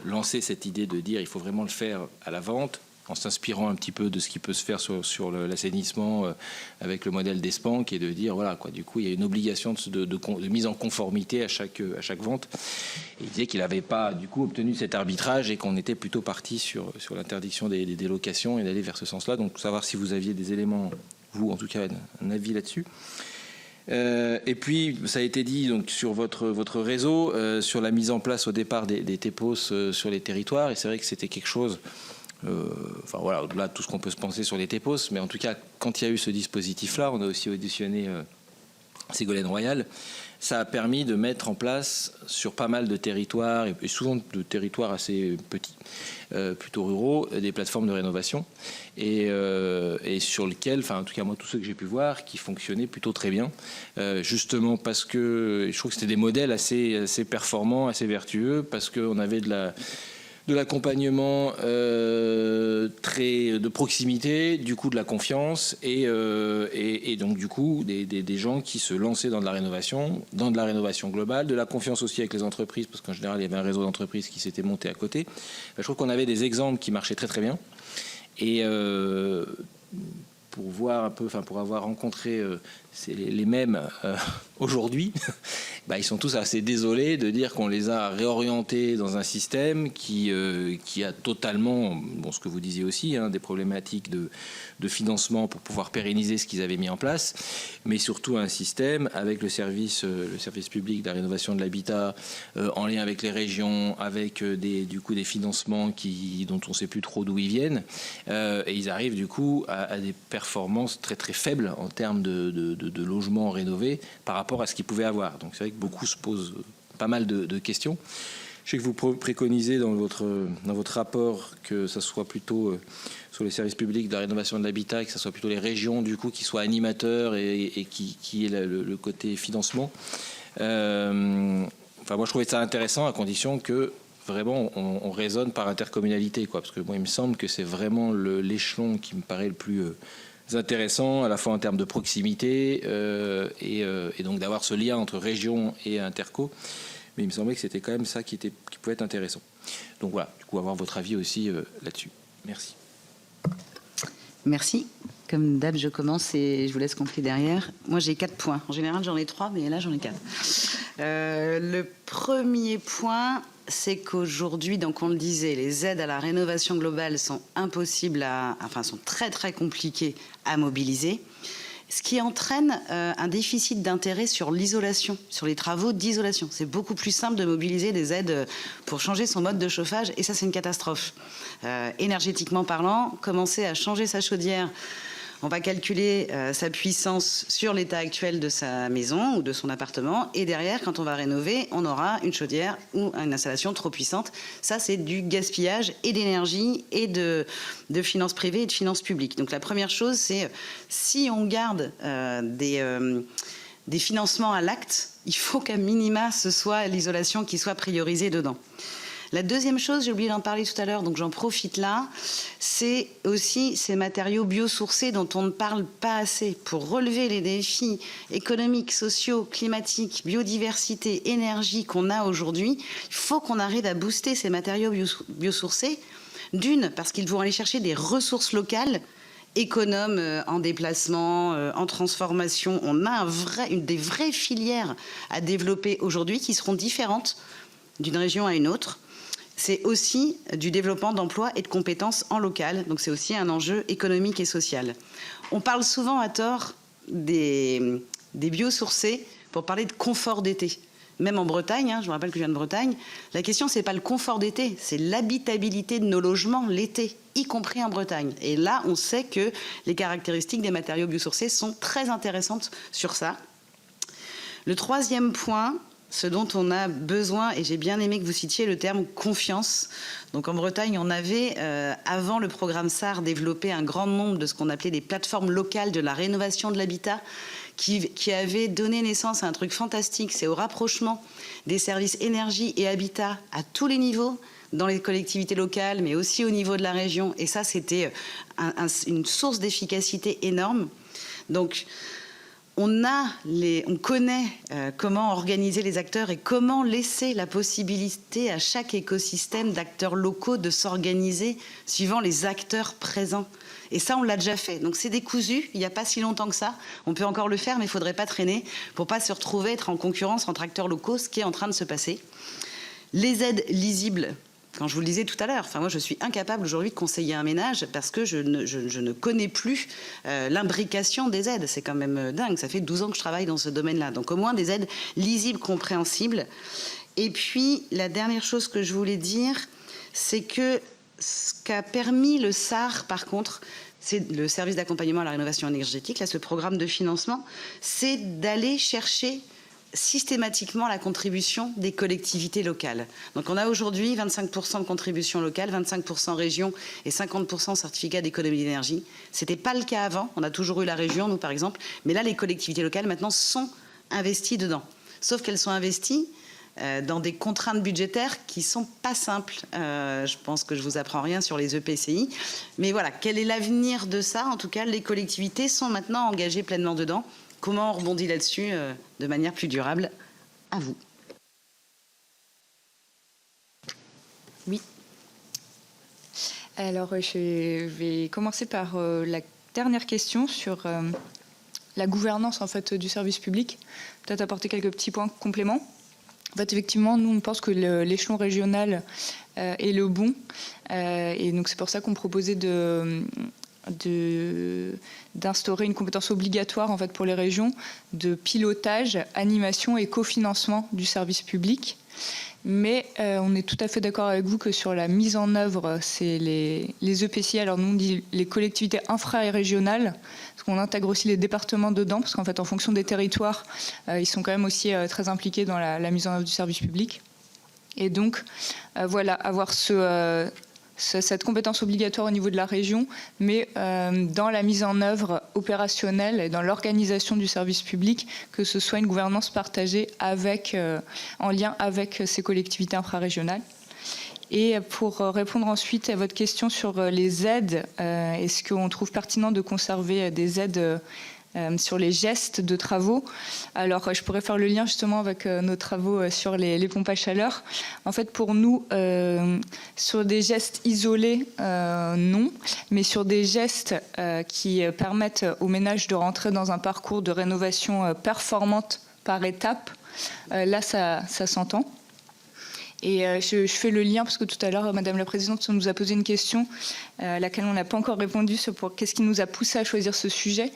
lancé cette idée de dire il faut vraiment le faire à la vente, en s'inspirant un petit peu de ce qui peut se faire sur l'assainissement avec le modèle d'Espanc, et de dire voilà quoi, du coup il y a une obligation de mise en conformité à chaque vente. Et il disait qu'il n'avait pas du coup obtenu cet arbitrage et qu'on était plutôt parti sur l'interdiction des locations et d'aller vers ce sens-là. Donc savoir si vous aviez des éléments, vous en tout cas, un avis là-dessus. Et puis ça a été dit donc sur votre réseau, sur la mise en place au départ des TEPOS sur les territoires, et c'est vrai que c'était quelque chose. Au-delà de tout ce qu'on peut se penser sur les TEPOS, mais en tout cas, quand il y a eu ce dispositif-là, on a aussi auditionné Ségolène Royal. Ça a permis de mettre en place sur pas mal de territoires, et souvent de territoires assez petits, plutôt ruraux, des plateformes de rénovation, et sur lesquelles, en tout cas moi, tous ceux que j'ai pu voir, qui fonctionnaient plutôt très bien, justement parce que je trouve que c'était des modèles assez performants, assez vertueux, parce qu'on avait de l'accompagnement très de proximité, du coup de la confiance, et donc du coup des gens qui se lançaient dans de la rénovation globale, de la confiance aussi avec les entreprises, parce qu'en général il y avait un réseau d'entreprises qui s'était monté à côté. Je trouve qu'on avait des exemples qui marchaient très très bien, et pour voir un peu, pour avoir rencontré les mêmes aujourd'hui, ils sont tous assez désolés de dire qu'on les a réorientés dans un système qui a totalement, ce que vous disiez aussi, des problématiques de financement pour pouvoir pérenniser ce qu'ils avaient mis en place, mais surtout un système avec le service public de la rénovation de l'habitat, en lien avec les régions, avec des financements dont on ne sait plus trop d'où ils viennent, et ils arrivent du coup à des performances très très faibles en termes de logements rénovés par rapport à ce qu'ils pouvaient avoir. Donc c'est vrai que beaucoup se posent pas mal de questions. Je sais que vous préconisez dans votre rapport que ça soit plutôt sur les services publics de la rénovation de l'habitat, que ça soit plutôt les régions du coup qui soient animateurs et qui aient le côté financement. Moi je trouvais ça intéressant à condition que vraiment on raisonne par intercommunalité, parce que moi il me semble que c'est vraiment l'échelon qui me paraît le plus intéressant, à la fois en termes de proximité et donc d'avoir ce lien entre région et interco. Mais il me semblait que c'était quand même ça qui pouvait être intéressant. Donc voilà, du coup, avoir votre avis aussi là-dessus. Merci. Merci. Comme d'hab, je commence et je vous laisse compléter derrière. Moi, j'ai 4 points. En général, j'en ai 3, mais là, j'en ai 4. Le premier point, c'est qu'aujourd'hui, donc on le disait, les aides à la rénovation globale sont impossibles sont très, très compliquées à mobiliser. ce qui entraîne un déficit d'intérêt sur l'isolation, sur les travaux d'isolation. C'est beaucoup plus simple de mobiliser des aides pour changer son mode de chauffage, et ça, c'est une catastrophe. Énergétiquement parlant, commencer à changer sa chaudière, on va calculer sa puissance sur l'état actuel de sa maison ou de son appartement, et derrière, quand on va rénover, on aura une chaudière ou une installation trop puissante. Ça, c'est du gaspillage et d'énergie et de finances privées et de finances publiques. Donc la première chose, c'est si on garde des financements à l'acte, il faut qu'à minima, ce soit l'isolation qui soit priorisée dedans. La deuxième chose, j'ai oublié d'en parler tout à l'heure, donc j'en profite là, c'est aussi ces matériaux biosourcés dont on ne parle pas assez. Pour relever les défis économiques, sociaux, climatiques, biodiversité, énergie qu'on a aujourd'hui, il faut qu'on arrive à booster ces matériaux biosourcés. D'une, parce qu'ils vont aller chercher des ressources locales, économes en déplacement, en transformation. On a des vraies filières à développer aujourd'hui qui seront différentes d'une région à une autre. C'est aussi du développement d'emplois et de compétences en local. Donc c'est aussi un enjeu économique et social. On parle souvent à tort des biosourcés pour parler de confort d'été. Même en Bretagne, je vous rappelle que je viens de Bretagne, la question, c'est pas le confort d'été, c'est l'habitabilité de nos logements l'été, y compris en Bretagne. Et là, on sait que les caractéristiques des matériaux biosourcés sont très intéressantes sur ça. Le troisième point, ce dont on a besoin, et j'ai bien aimé que vous citiez le terme confiance. Donc en Bretagne, on avait, avant le programme SAR, développé un grand nombre de ce qu'on appelait des plateformes locales de la rénovation de l'habitat, qui avait donné naissance à un truc fantastique, c'est au rapprochement des services énergie et habitat à tous les niveaux, dans les collectivités locales, mais aussi au niveau de la région. Et ça, c'était une source d'efficacité énorme. Donc, on connaît comment organiser les acteurs et comment laisser la possibilité à chaque écosystème d'acteurs locaux de s'organiser suivant les acteurs présents. Et ça, on l'a déjà fait. Donc c'est décousu, il n'y a pas si longtemps que ça. On peut encore le faire, mais il ne faudrait pas traîner pour ne pas se retrouver, être en concurrence entre acteurs locaux, ce qui est en train de se passer. Les aides lisibles. Quand je vous le disais tout à l'heure, moi je suis incapable aujourd'hui de conseiller un ménage parce que je ne connais plus l'imbrication des aides. C'est quand même dingue, ça fait 12 ans que je travaille dans ce domaine-là. Donc au moins des aides lisibles, compréhensibles. Et puis la dernière chose que je voulais dire, c'est que ce qu'a permis le SAR, par contre, c'est le service d'accompagnement à la rénovation énergétique, là, ce programme de financement, c'est d'aller chercher systématiquement la contribution des collectivités locales. Donc on a aujourd'hui 25% de contribution locale, 25% région et 50% certificat d'économie d'énergie. Ce n'était pas le cas avant, on a toujours eu la région, nous par exemple, mais là les collectivités locales maintenant sont investies dedans. Sauf qu'elles sont investies dans des contraintes budgétaires qui ne sont pas simples. Je pense que je ne vous apprends rien sur les EPCI. Mais voilà, quel est l'avenir de ça? En tout cas, les collectivités sont maintenant engagées pleinement dedans. Comment on rebondit là-dessus de manière plus durable? À vous. Oui. Alors, je vais commencer par la dernière question sur la gouvernance en fait, du service public. Peut-être apporter quelques petits points compléments. En fait, effectivement, nous, on pense que l'échelon régional est le bon. Et donc, c'est pour ça qu'on proposait d'instaurer une compétence obligatoire en fait, pour les régions de pilotage, animation et cofinancement du service public. Mais on est tout à fait d'accord avec vous que sur la mise en œuvre, c'est les EPCI, alors nous on dit les collectivités infra-régionales, parce qu'on intègre aussi les départements dedans, parce qu'en fait en fonction des territoires, ils sont quand même aussi très impliqués dans la mise en œuvre du service public. Et donc voilà, avoir cette compétence obligatoire au niveau de la région, mais dans la mise en œuvre opérationnelle et dans l'organisation du service public, que ce soit une gouvernance partagée en lien avec ces collectivités infrarégionales. Et pour répondre ensuite à votre question sur les aides, est-ce qu'on trouve pertinent de conserver des aides sur les gestes de travaux? Alors, je pourrais faire le lien justement avec nos travaux sur les pompes à chaleur. En fait, pour nous, sur des gestes isolés, non, mais sur des gestes qui permettent aux ménages de rentrer dans un parcours de rénovation performante par étapes, là, ça s'entend. Et je fais le lien parce que tout à l'heure, Madame la Présidente nous a posé une question à laquelle on n'a pas encore répondu sur qu'est-ce qui nous a poussé à choisir ce sujet.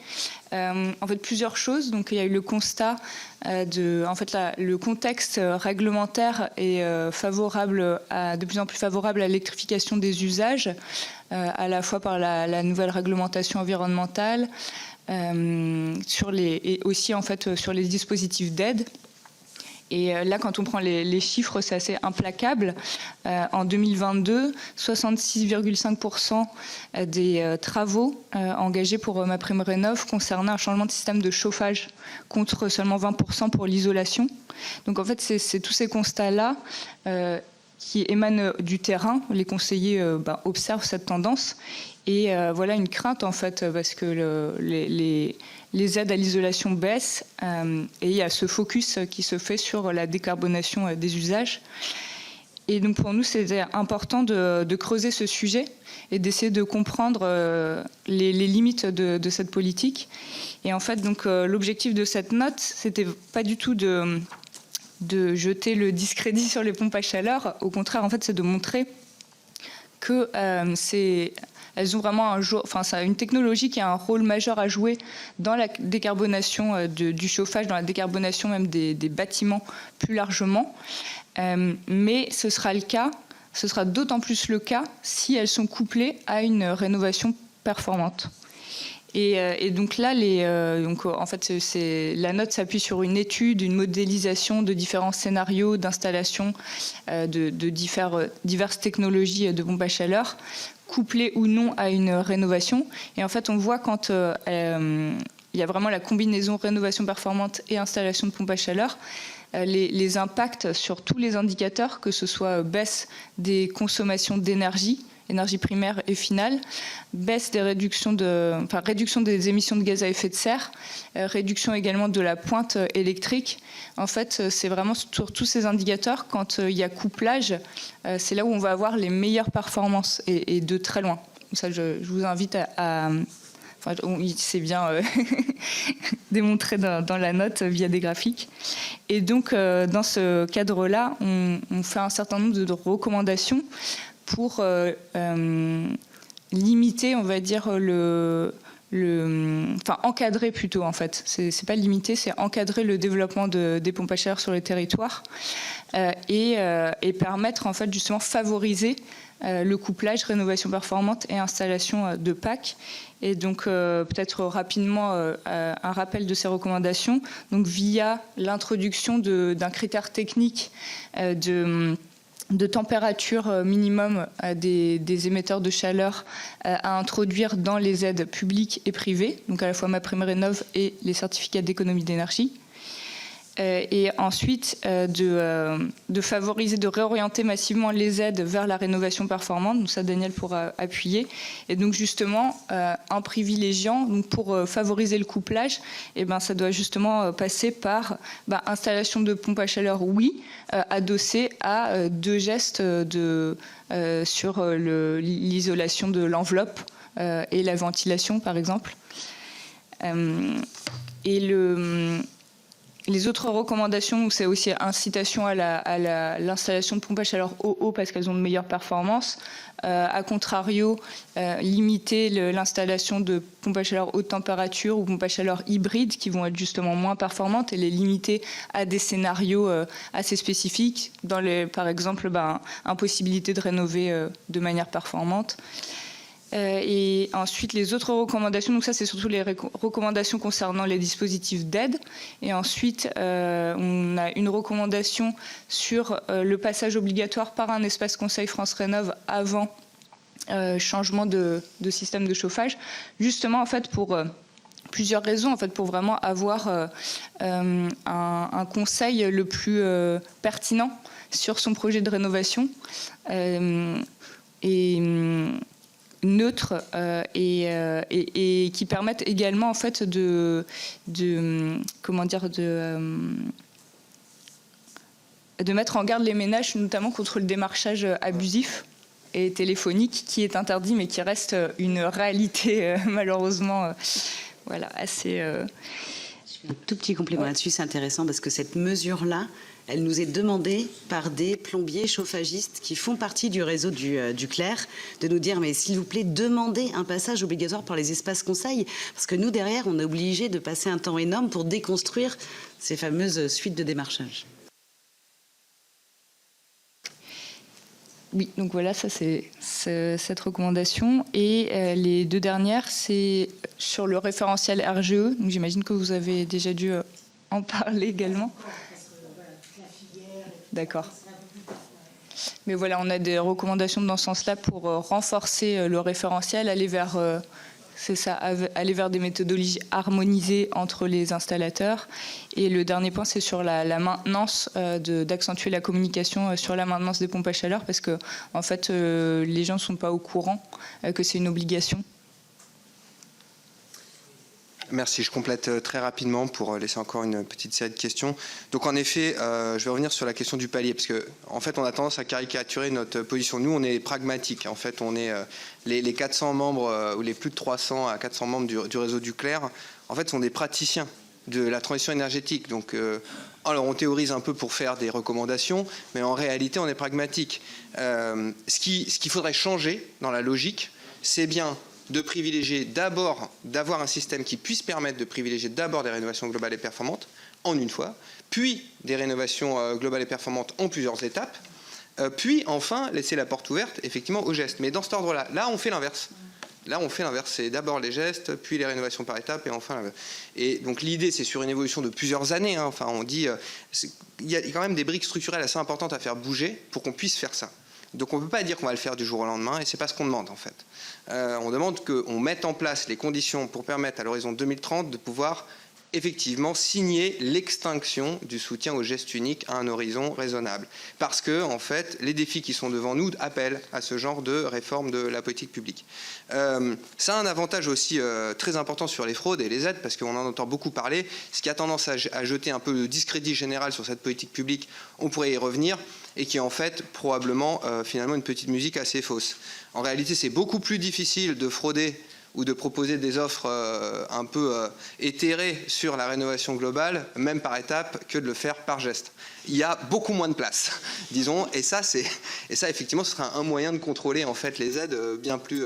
En fait, plusieurs choses. Donc, il y a eu le constat le contexte réglementaire est de plus en plus favorable à l'électrification des usages, à la fois par la nouvelle réglementation environnementale, et aussi en fait sur les dispositifs d'aide. Et là, quand on prend les chiffres, c'est assez implacable. En 2022, 66,5% des travaux engagés pour MaPrimeRénov' concernaient un changement de système de chauffage, contre seulement 20% pour l'isolation. Donc en fait, c'est tous ces constats-là qui émanent du terrain. Les conseillers observent cette tendance. Et voilà une crainte, en fait, parce que les aides à l'isolation baissent et il y a ce focus qui se fait sur la décarbonation des usages. Et donc pour nous, c'était important de creuser ce sujet et d'essayer de comprendre les limites de cette politique. Et en fait, donc l'objectif de cette note, c'était pas du tout de jeter le discrédit sur les pompes à chaleur. Au contraire, en fait, c'est de montrer que elles ont vraiment une technologie qui a un rôle majeur à jouer dans la décarbonation du chauffage, dans la décarbonation même des bâtiments plus largement. Mais ce sera d'autant plus le cas si elles sont couplées à une rénovation performante. Et donc là, en fait, la note s'appuie sur une étude, une modélisation de différents scénarios d'installation de diverses technologies de pompes à chaleur, couplées ou non à une rénovation. Et en fait, on voit quand il y a vraiment la combinaison rénovation performante et installation de pompes à chaleur, les impacts sur tous les indicateurs, que ce soit baisse des consommations d'énergie, énergie primaire et finale, baisse des réduction des émissions de gaz à effet de serre, réduction également de la pointe électrique. En fait, c'est vraiment sur tous ces indicateurs, quand il y a couplage, c'est là où on va avoir les meilleures performances et de très loin. Ça, je vous invite c'est bien démontré dans la note via des graphiques. Et donc, dans ce cadre-là, on fait un certain nombre de recommandations pour limiter, on va dire, encadrer plutôt, en fait. C'est pas limiter, c'est encadrer le développement des pompes à chaleur sur le territoire et permettre, en fait, justement, favoriser le couplage rénovation performante et installation de PAC. Et donc, peut-être rapidement, un rappel de ces recommandations. Donc, via l'introduction d'un critère technique de température minimum des émetteurs de chaleur à introduire dans les aides publiques et privées, donc à la fois MaPrimeRénov' et les certificats d'économie d'énergie. Et ensuite, de favoriser, de réorienter massivement les aides vers la rénovation performante. Donc ça, Daniel pourra appuyer. Et donc justement, en privilégiant, donc pour favoriser le couplage, ça doit justement passer par installation de pompes à chaleur, oui, adossée à deux gestes sur l'isolation de l'enveloppe et la ventilation, par exemple. Les autres recommandations, c'est aussi incitation à l'installation de pompes à chaleur eau parce qu'elles ont de meilleures performances. A contrario, limiter l'installation de pompes à chaleur haute température ou pompes à chaleur hybrides qui vont être justement moins performantes et les limiter à des scénarios assez spécifiques, par exemple, impossibilité de rénover de manière performante. Et ensuite, les autres recommandations, donc ça c'est surtout les recommandations concernant les dispositifs d'aide. Et ensuite, on a une recommandation sur le passage obligatoire par un espace conseil France Rénov' avant changement de système de chauffage, justement en fait pour plusieurs raisons, en fait pour vraiment avoir un conseil le plus pertinent sur son projet de rénovation neutre et qui permettent également en fait de mettre en garde les ménages, notamment contre le démarchage abusif et téléphonique qui est interdit mais qui reste une réalité malheureusement assez... Un tout petit complément là-dessus, c'est intéressant parce que cette mesure-là, Elle nous est demandée par des plombiers chauffagistes qui font partie du réseau du Clerc de nous dire, mais s'il vous plaît, demandez un passage obligatoire par les espaces conseils, parce que nous, derrière, on est obligé de passer un temps énorme pour déconstruire ces fameuses suites de démarchage. Oui, donc voilà, ça c'est cette recommandation. Et les deux dernières, c'est sur le référentiel RGE. Donc j'imagine que vous avez déjà dû en parler également. D'accord. Mais voilà, on a des recommandations dans ce sens-là pour renforcer le référentiel, aller vers, aller vers des méthodologies harmonisées entre les installateurs. Et le dernier point, c'est sur la maintenance, d'accentuer la communication sur la maintenance des pompes à chaleur, parce que en fait, les gens ne sont pas au courant que c'est une obligation. Merci, je complète très rapidement pour laisser encore une petite série de questions. Donc en effet, je vais revenir sur la question du palier, parce que en fait, on a tendance à caricaturer notre position. Nous, on est pragmatique. En fait, on est les 400 membres ou les plus de 300 à 400 membres du réseau du Clerc. En fait, sont des praticiens de la transition énergétique. Donc, alors on théorise un peu pour faire des recommandations, mais en réalité, on est pragmatique. Ce qu'il faudrait changer dans la logique, c'est bien de privilégier d'abord, d'avoir un système qui puisse permettre de privilégier d'abord des rénovations globales et performantes en une fois, puis des rénovations globales et performantes en plusieurs étapes, puis enfin laisser la porte ouverte effectivement aux gestes. Mais dans cet ordre-là, là on fait l'inverse. Là on fait l'inverse, c'est d'abord les gestes, puis les rénovations par étapes et enfin l'inverse. Et donc l'idée c'est sur une évolution de plusieurs années, hein. Enfin on dit, il y a quand même des briques structurelles assez importantes à faire bouger pour qu'on puisse faire ça. Donc on ne peut pas dire qu'on va le faire du jour au lendemain, et ce n'est pas ce qu'on demande en fait. On demande qu'on mette en place les conditions pour permettre à l'horizon 2030 de pouvoir effectivement signer l'extinction du soutien au geste unique à un horizon raisonnable. Parce que en fait, les défis qui sont devant nous appellent à ce genre de réforme de la politique publique. Ça a un avantage aussi très important sur les fraudes et les aides, parce qu'on en entend beaucoup parler, ce qui a tendance à jeter un peu le discrédit général sur cette politique publique, on pourrait y revenir, et qui est en fait probablement finalement une petite musique assez fausse. En réalité, c'est beaucoup plus difficile de frauder ou de proposer des offres un peu éthérées sur la rénovation globale, même par étapes, que de le faire par geste. Il y a beaucoup moins de place, disons, et ça effectivement, ce sera un moyen de contrôler en fait les aides bien plus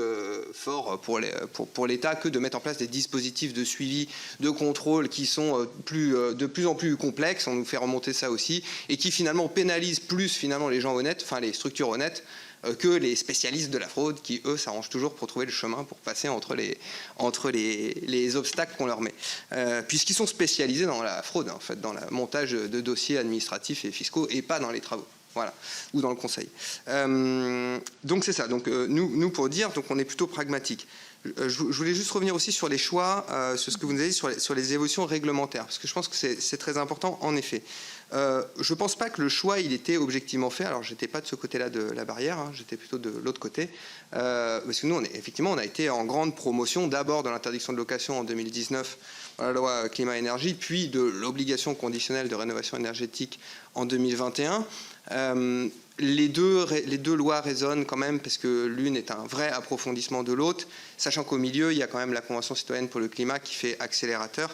fort pour l'État que de mettre en place des dispositifs de suivi, de contrôle qui sont de plus en plus complexes. On nous fait remonter ça aussi, et qui finalement pénalisent plus finalement les gens honnêtes, enfin les structures honnêtes, que les spécialistes de la fraude qui, eux, s'arrangent toujours pour trouver le chemin pour passer entre les obstacles qu'on leur met. Puisqu'ils sont spécialisés dans la fraude, en fait, dans le montage de dossiers administratifs et fiscaux, et pas dans les travaux. Voilà, ou dans le conseil. Donc c'est ça. Donc nous pour dire, donc on est plutôt pragmatique. Je voulais juste revenir aussi sur les choix, sur ce que vous nous avez dit sur les évolutions réglementaires, parce que je pense que c'est très important en effet. Je ne pense pas que le choix il était objectivement fait. Alors j'étais pas de ce côté-là de la barrière, hein, j'étais plutôt de l'autre côté, parce que nous effectivement on a été en grande promotion d'abord de l'interdiction de location en 2019 dans la loi climat-énergie, puis de l'obligation conditionnelle de rénovation énergétique en 2021. Les deux lois résonnent quand même, parce que l'une est un vrai approfondissement de l'autre, sachant qu'au milieu, il y a quand même la Convention citoyenne pour le climat qui fait accélérateur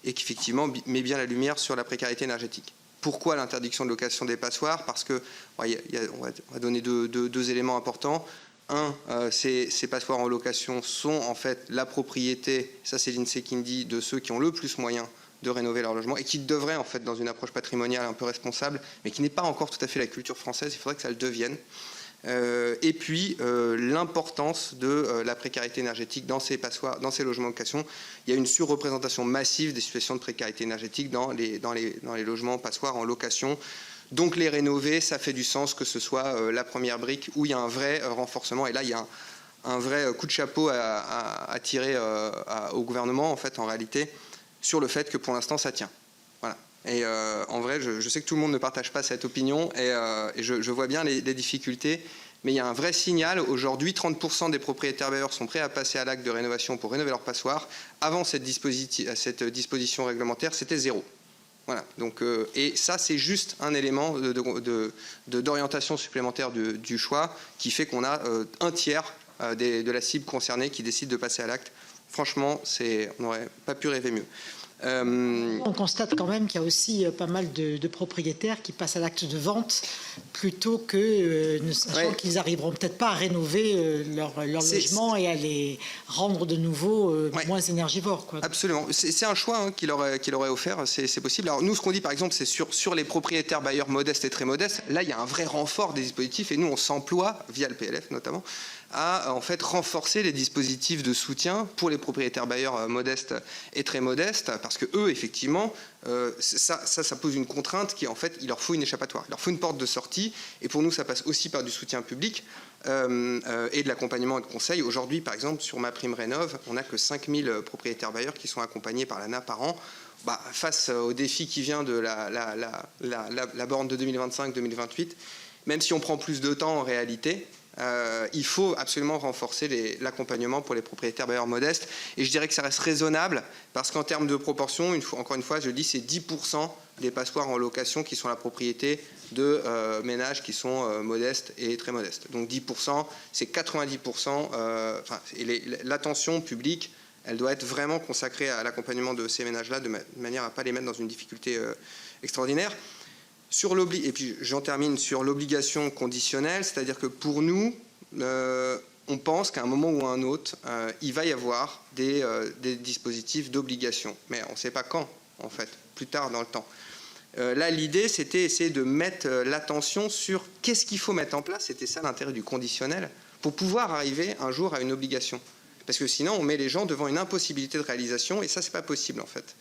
et qui effectivement met bien la lumière sur la précarité énergétique. Pourquoi l'interdiction de location des passoires? Parce que, on va donner deux éléments importants. Un, ces passoires en location sont en fait la propriété, ça c'est l'INSEE qui dit, de ceux qui ont le plus moyen de rénover leur logement, et qui devrait en fait, dans une approche patrimoniale un peu responsable, mais qui n'est pas encore tout à fait la culture française, il faudrait que ça le devienne. Et puis l'importance de la précarité énergétique dans ces passoires, dans ces logements de location. Il y a une surreprésentation massive des situations de précarité énergétique dans les logements passoires en location. Donc les rénover, ça fait du sens que ce soit la première brique où il y a un vrai renforcement. Et là, il y a un vrai coup de chapeau à tirer au gouvernement, en fait, en réalité, sur le fait que pour l'instant, ça tient. Voilà. Et en vrai, je sais que tout le monde ne partage pas cette opinion, et je vois bien les difficultés, mais il y a un vrai signal. Aujourd'hui, 30% des propriétaires bailleurs sont prêts à passer à l'acte de rénovation pour rénover leur passoire. Avant cette disposition réglementaire, c'était zéro. Voilà. Donc, et ça, c'est juste un élément d'orientation supplémentaire du choix qui fait qu'on a un tiers de la cible concernée qui décide de passer à l'acte. Franchement, on n'aurait pas pu rêver mieux. On constate quand même qu'il y a aussi pas mal de propriétaires qui passent à l'acte de vente plutôt que ne sachant qu'ils n'arriveront peut-être pas à rénover leur logement et à les rendre de nouveau moins énergivores, quoi. Absolument. C'est un choix qu'il aurait offert, c'est possible. Alors nous, ce qu'on dit par exemple, c'est sur les propriétaires bailleurs modestes et très modestes, là il y a un vrai renfort des dispositifs et nous on s'emploie, via le PLF notamment, à en fait renforcer les dispositifs de soutien pour les propriétaires bailleurs modestes et très modestes, parce que eux effectivement ça pose une contrainte qui est en fait il leur faut une échappatoire, il leur faut une porte de sortie, et pour nous ça passe aussi par du soutien public et de l'accompagnement et de conseil. Aujourd'hui par exemple sur MaPrimeRénov', on n'a que 5000 propriétaires bailleurs qui sont accompagnés par l'ANA par an. Face au défi qui vient de la borne de 2025-2028, même si on prend plus de temps en réalité, il faut absolument renforcer l'accompagnement pour les propriétaires bailleurs modestes. Et je dirais que ça reste raisonnable parce qu'en termes de proportion, encore une fois, je dis, c'est 10% des passoires en location qui sont la propriété de ménages qui sont modestes et très modestes. Donc 10%, c'est 90%. L'attention publique, elle doit être vraiment consacrée à l'accompagnement de ces ménages-là de manière à ne pas les mettre dans une difficulté extraordinaire. Et puis j'en termine sur l'obligation conditionnelle, c'est-à-dire que pour nous, on pense qu'à un moment ou à un autre, il va y avoir des dispositifs d'obligation. Mais on ne sait pas quand, en fait, plus tard dans le temps. Là, l'idée, c'était essayer de mettre l'attention sur qu'est-ce qu'il faut mettre en place, c'était ça l'intérêt du conditionnel, pour pouvoir arriver un jour à une obligation. Parce que sinon, on met les gens devant une impossibilité de réalisation, et ça, c'est pas possible, en fait.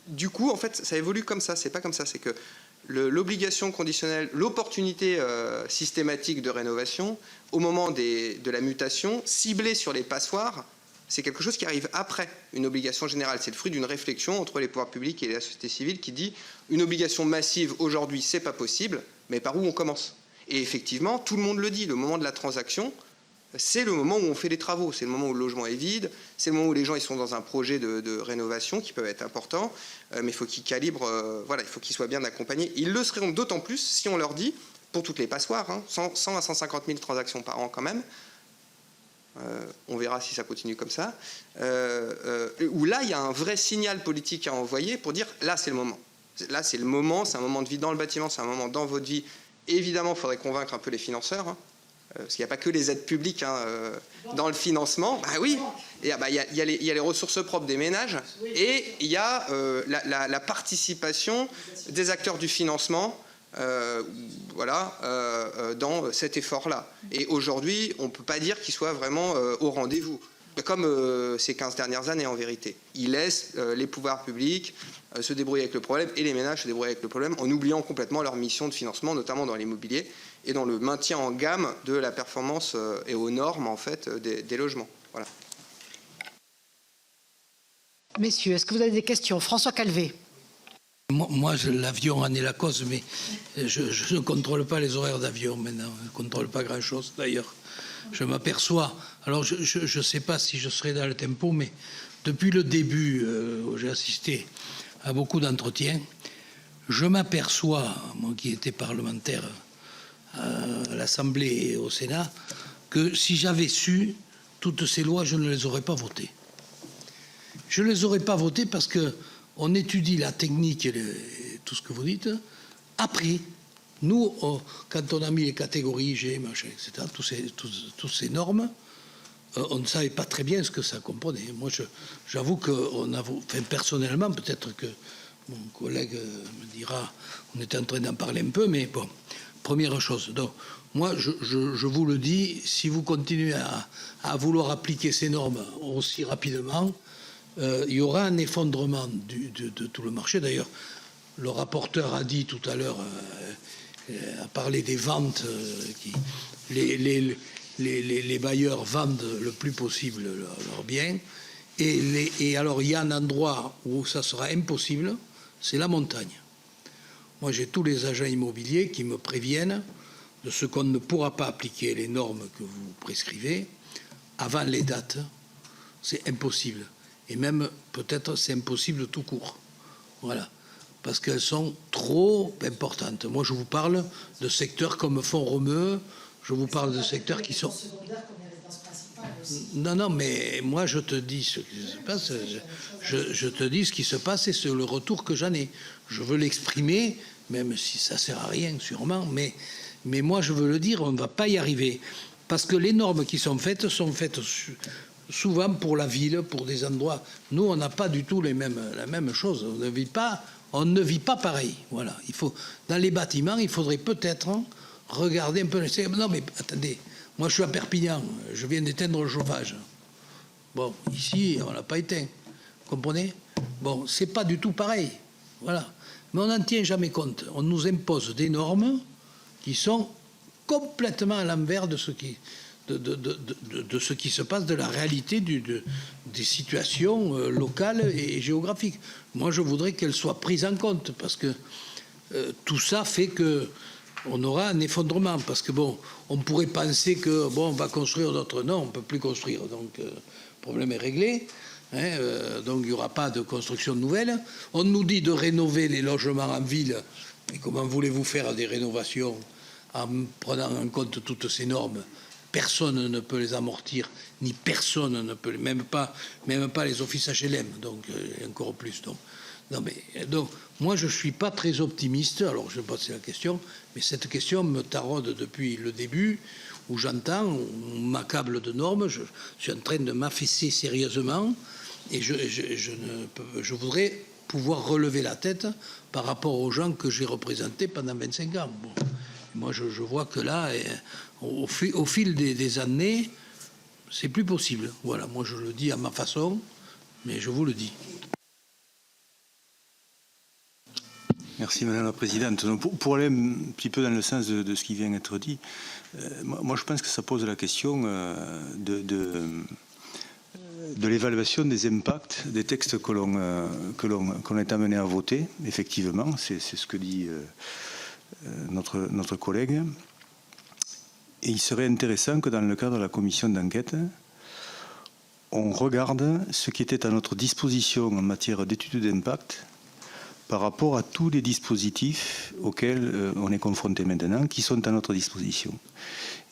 Du coup, en fait, ça évolue comme ça. C'est pas comme ça. C'est que l'obligation conditionnelle, l'opportunité systématique de rénovation, au moment de la mutation, ciblée sur les passoires, c'est quelque chose qui arrive après une obligation générale. C'est le fruit d'une réflexion entre les pouvoirs publics et la société civile qui dit une obligation massive aujourd'hui, c'est pas possible, mais par où on commence? Et effectivement, tout le monde le dit. Le moment de la transaction, c'est le moment où on fait les travaux, c'est le moment où le logement est vide, c'est le moment où les gens ils sont dans un projet de rénovation qui peut être important, mais il faut qu'ils calibrent, il faut qu'ils soient bien accompagnés. Ils le seront d'autant plus si on leur dit, pour toutes les passoires, 100 à 150 000 transactions par an quand même, on verra si ça continue comme ça, où là il y a un vrai signal politique à envoyer pour dire là c'est le moment. Là c'est le moment, c'est un moment de vie dans le bâtiment, c'est un moment dans votre vie. Évidemment, il faudrait convaincre un peu les financeurs, parce qu'il n'y a pas que les aides publiques dans le financement. Oui, il y a les ressources propres des ménages et il y a la participation des acteurs du financement dans cet effort-là. Et aujourd'hui, on ne peut pas dire qu'il soit vraiment au rendez-vous, comme ces 15 dernières années en vérité. Il laisse les pouvoirs publics se débrouiller avec le problème et les ménages se débrouiller avec le problème en oubliant complètement leur mission de financement, notamment dans l'immobilier et dans le maintien en gamme de la performance et aux normes en fait des logements. Voilà. Messieurs, est-ce que vous avez des questions? François Calvet. Moi, l'avion en est la cause, mais je ne contrôle pas les horaires d'avion maintenant. Je ne contrôle pas grand-chose d'ailleurs. Je m'aperçois, alors je ne sais pas si je serai dans le tempo, mais depuis le début où j'ai assisté à beaucoup d'entretiens, je m'aperçois, moi qui étais parlementaire à l'Assemblée et au Sénat, que si j'avais su toutes ces lois, je ne les aurais pas votées. Je ne les aurais pas votées parce qu'on étudie la technique et tout ce que vous dites. Après, nous, quand on a mis les catégories G, machin, etc., toutes ces normes, on ne savait pas très bien ce que ça comprenait. Moi, j'avoue que personnellement, peut-être que mon collègue me dira, on était en train d'en parler un peu, mais bon, première chose. Donc, moi, je vous le dis, si vous continuez à vouloir appliquer ces normes aussi rapidement, il y aura un effondrement de tout le marché. D'ailleurs, le rapporteur a dit tout à l'heure, a parlé des ventes, les bailleurs vendent le plus possible leurs biens. Et alors, il y a un endroit où ça sera impossible, c'est la montagne. Moi, j'ai tous les agents immobiliers qui me préviennent de ce qu'on ne pourra pas appliquer les normes que vous prescrivez avant les dates. C'est impossible. Et même, peut-être, c'est impossible tout court. Voilà. Parce qu'elles sont trop importantes. Moi, je vous parle de secteurs comme Font-Romeu, je vous parle de secteurs qui sont... Non, mais moi je te dis ce qui se passe. Je te dis ce qui se passe et c'est le retour que j'en ai. Je veux l'exprimer, même si ça sert à rien sûrement, mais moi je veux le dire, on ne va pas y arriver. Parce que les normes qui sont faites souvent pour la ville, pour des endroits. Nous, on n'a pas du tout la même chose. On ne vit pas pareil. Voilà. Dans les bâtiments, il faudrait peut-être regarder un peu. Non, mais attendez. Moi, je suis à Perpignan. Je viens d'éteindre le chauffage. Bon, ici, on l'a pas éteint. Vous comprenez? Bon, c'est pas du tout pareil. Voilà. Mais on n'en tient jamais compte. On nous impose des normes qui sont complètement à l'envers de ce qui se passe, de la réalité des situations locales et géographiques. Moi, je voudrais qu'elles soient prises en compte parce que tout ça fait que on aura un effondrement. Parce que bon, on pourrait penser que bon, on va construire d'autres. Non, on ne peut plus construire. Donc, le problème est réglé. Donc, il n'y aura pas de construction nouvelle. On nous dit de rénover les logements en ville. Mais comment voulez-vous faire des rénovations en prenant en compte toutes ces normes? Personne ne peut les amortir, ni personne ne peut, même pas les offices HLM, donc encore plus. Donc, moi, je ne suis pas très optimiste. Alors, je vais passer la question, mais cette question me taraude depuis le début, où j'entends, on m'accable de normes, je suis en train de m'affaisser sérieusement, et je voudrais pouvoir relever la tête par rapport aux gens que j'ai représentés pendant 25 ans. Bon. Moi, je vois que là, au fil des années, c'est plus possible. Voilà, moi, je le dis à ma façon, mais je vous le dis. Merci Madame la Présidente. Pour aller un petit peu dans le sens de ce qui vient d'être dit, moi, je pense que ça pose la question de l'évaluation des impacts des textes que l'on est amené à voter. Effectivement, c'est ce que dit notre collègue. Et il serait intéressant que dans le cadre de la commission d'enquête, on regarde ce qui était à notre disposition en matière d'études d'impact par rapport à tous les dispositifs auxquels on est confronté maintenant, qui sont à notre disposition.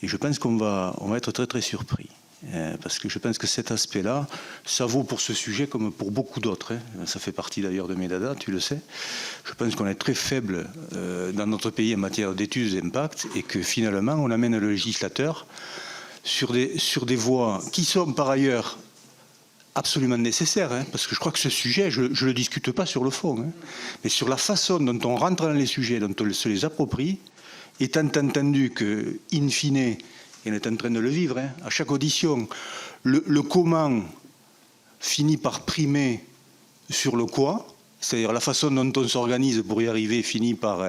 Et je pense qu'on va être très très surpris. Parce que je pense que cet aspect-là, ça vaut pour ce sujet comme pour beaucoup d'autres. Ça fait partie d'ailleurs de mes dadas, tu le sais. Je pense qu'on est très faible dans notre pays en matière d'études d'impact et que finalement on amène le législateur sur des voies qui sont par ailleurs absolument nécessaires. Parce que je crois que ce sujet, je ne le discute pas sur le fond, mais sur la façon dont on rentre dans les sujets, dont on se les approprie, étant entendu que, in fine, et on est en train de le vivre, à chaque audition, le comment finit par primer sur le quoi, c'est-à-dire la façon dont on s'organise pour y arriver finit par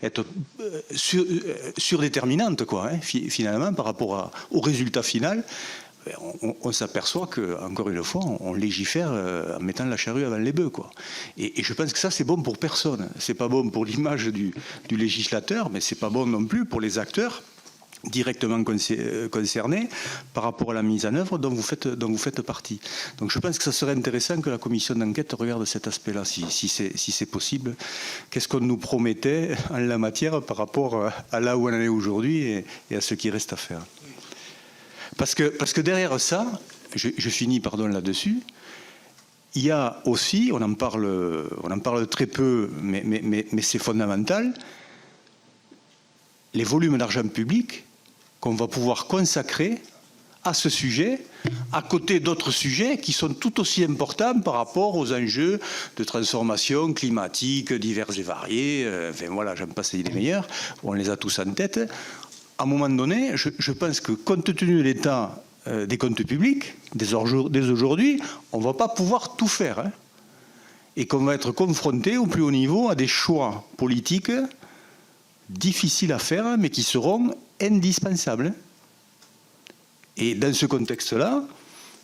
être surdéterminante, finalement, par rapport au résultat final. On s'aperçoit que, encore une fois, on légifère en mettant la charrue avant les bœufs, Et je pense que ça, c'est bon pour personne. C'est pas bon pour l'image du législateur, mais c'est pas bon non plus pour les acteurs directement concernés par rapport à la mise en œuvre dont vous faites partie. Donc je pense que ça serait intéressant que la commission d'enquête regarde cet aspect-là, si c'est possible. Qu'est-ce qu'on nous promettait en la matière par rapport à là où on en est aujourd'hui et à ce qui reste à faire. Parce que derrière ça, je finis là-dessus, il y a aussi, on en parle très peu, mais c'est fondamental, les volumes d'argent public qu'on va pouvoir consacrer à ce sujet, à côté d'autres sujets qui sont tout aussi importants par rapport aux enjeux de transformation climatique divers et variés. Enfin voilà, j'aime pas les meilleurs, on les a tous en tête. À un moment donné, je pense que compte tenu de l'état des comptes publics, dès aujourd'hui, on ne va pas pouvoir tout faire. Et qu'on va être confronté au plus haut niveau à des choix politiques difficiles à faire, mais qui seront indispensables. Et dans ce contexte-là,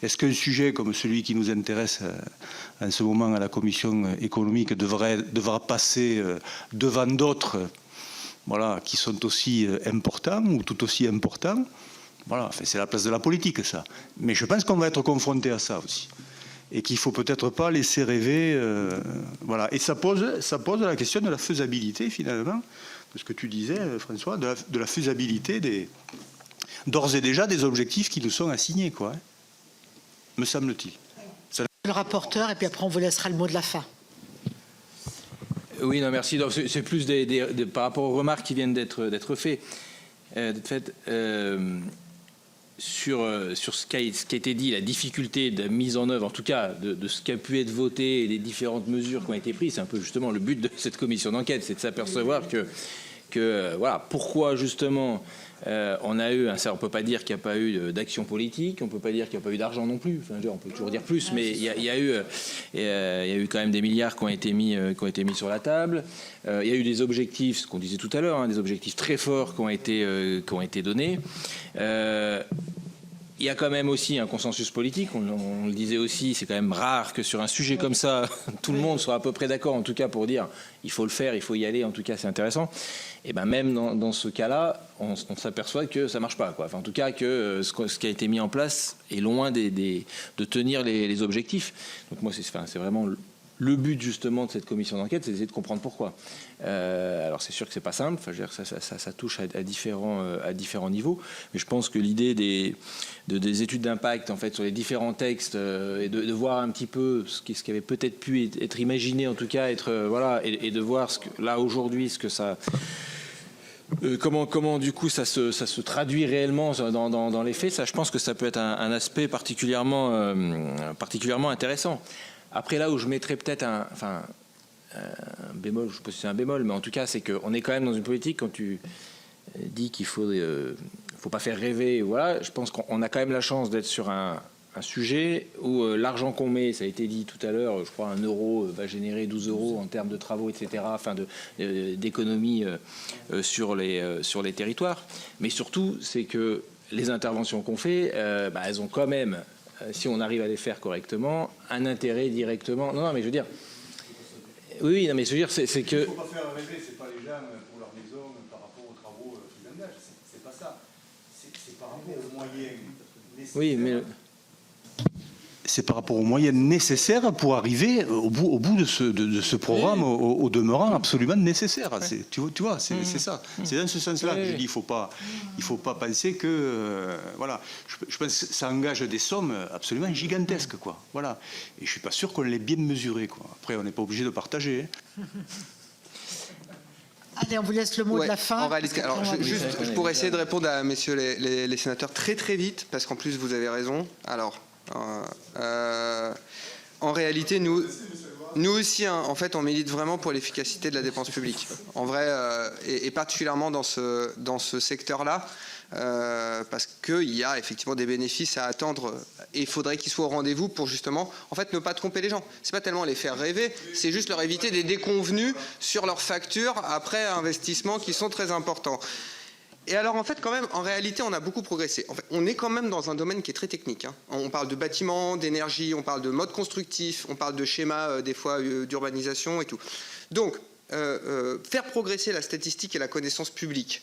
est-ce qu'un sujet comme celui qui nous intéresse en ce moment à la Commission économique devra passer devant d'autres qui sont aussi importants ou tout aussi importants? Voilà, enfin, c'est la place de la politique, ça. Mais je pense qu'on va être confronté à ça aussi. Et qu'il ne faut peut-être pas laisser rêver. Voilà. Et ça pose la question de la faisabilité, finalement, de ce que tu disais, François, de la faisabilité d'ores et déjà des objectifs qui nous sont assignés, me semble-t-il. Le rapporteur, et puis après on vous laissera le mot de la fin. Oui, non, merci. C'est plus par rapport aux remarques qui viennent d'être faites. Sur ce qui a été dit, la difficulté de mise en œuvre, en tout cas, de ce qui a pu être voté et des différentes mesures qui ont été prises. C'est un peu justement le but de cette commission d'enquête, c'est de s'apercevoir que voilà, pourquoi justement on a eu, on ne peut pas dire qu'il n'y a pas eu d'action politique, on ne peut pas dire qu'il n'y a pas eu d'argent non plus, enfin, on peut toujours dire plus, mais il y a eu quand même des milliards qui ont été mis sur la table, il y a eu des objectifs, ce qu'on disait tout à l'heure, hein, des objectifs très forts qui ont été donnés. Il y a quand même aussi un consensus politique, on le disait aussi, c'est quand même rare que sur un sujet comme ça, tout le monde soit à peu près d'accord, en tout cas pour dire il faut le faire, il faut y aller, en tout cas c'est intéressant. Et ben même dans ce cas-là, on s'aperçoit que ça marche pas, quoi. Enfin, en tout cas que ce qui a été mis en place est loin de tenir les objectifs. Donc moi c'est vraiment le but justement de cette commission d'enquête, c'est d'essayer de comprendre pourquoi. Alors c'est sûr que c'est pas simple, enfin, je veux dire, ça touche à différents niveaux, mais je pense que l'idée des études d'impact en fait sur les différents textes et de voir un petit peu ce qui avait peut-être pu être imaginé, en tout cas voilà, et de voir là aujourd'hui ce que ça comment du coup ça se traduit réellement dans les faits, ça je pense que ça peut être un aspect particulièrement intéressant. Après, là où je mettrais peut-être un bémol, je ne sais pas si c'est un bémol, mais en tout cas, c'est qu'on est quand même dans une politique, quand tu dis qu'il faut pas faire rêver, voilà, je pense qu'on a quand même la chance d'être sur un sujet où l'argent qu'on met, ça a été dit tout à l'heure, je crois 1 euro va générer 12 euros en termes de travaux, etc., enfin d'économies sur les territoires. Mais surtout, c'est que les interventions qu'on fait, elles ont quand même, si on arrive à les faire correctement, un intérêt directement. Non, mais je veux dire, oui, non, mais je veux dire, c'est que. Il ne faut pas faire rêver, c'est pas les gens pour leur maison par rapport aux travaux qu'ils engagent, c'est pas ça. C'est par rapport aux moyens nécessaires. Oui, mais. C'est par rapport aux moyens nécessaires pour arriver au bout de ce programme, au demeurant absolument nécessaire. Tu vois, c'est ça. C'est dans ce sens-là que je dis il faut pas penser que voilà. Je pense que ça engage des sommes absolument gigantesques, quoi. Voilà. Et je suis pas sûr qu'on l'ait bien mesuré, quoi. Après, on n'est pas obligé de partager. Allez, on vous laisse le mot de la fin. En réalité, alors, je pourrais essayer de répondre à messieurs les sénateurs très très vite, parce qu'en plus vous avez raison. Alors. En réalité, nous aussi, hein, en fait, on milite vraiment pour l'efficacité de la dépense publique. En vrai, et particulièrement dans ce secteur-là, parce qu'il y a effectivement des bénéfices à attendre et il faudrait qu'ils soient au rendez-vous pour justement, en fait, ne pas tromper les gens. C'est pas tellement les faire rêver, c'est juste leur éviter des déconvenus sur leurs factures après investissement qui sont très importants. Et alors, en fait, quand même, en réalité, on a beaucoup progressé. En fait, on est quand même dans un domaine qui est très technique, hein. On parle de bâtiments, d'énergie, on parle de mode constructif, on parle de schémas, des fois, d'urbanisation et tout. Donc, faire progresser la statistique et la connaissance publique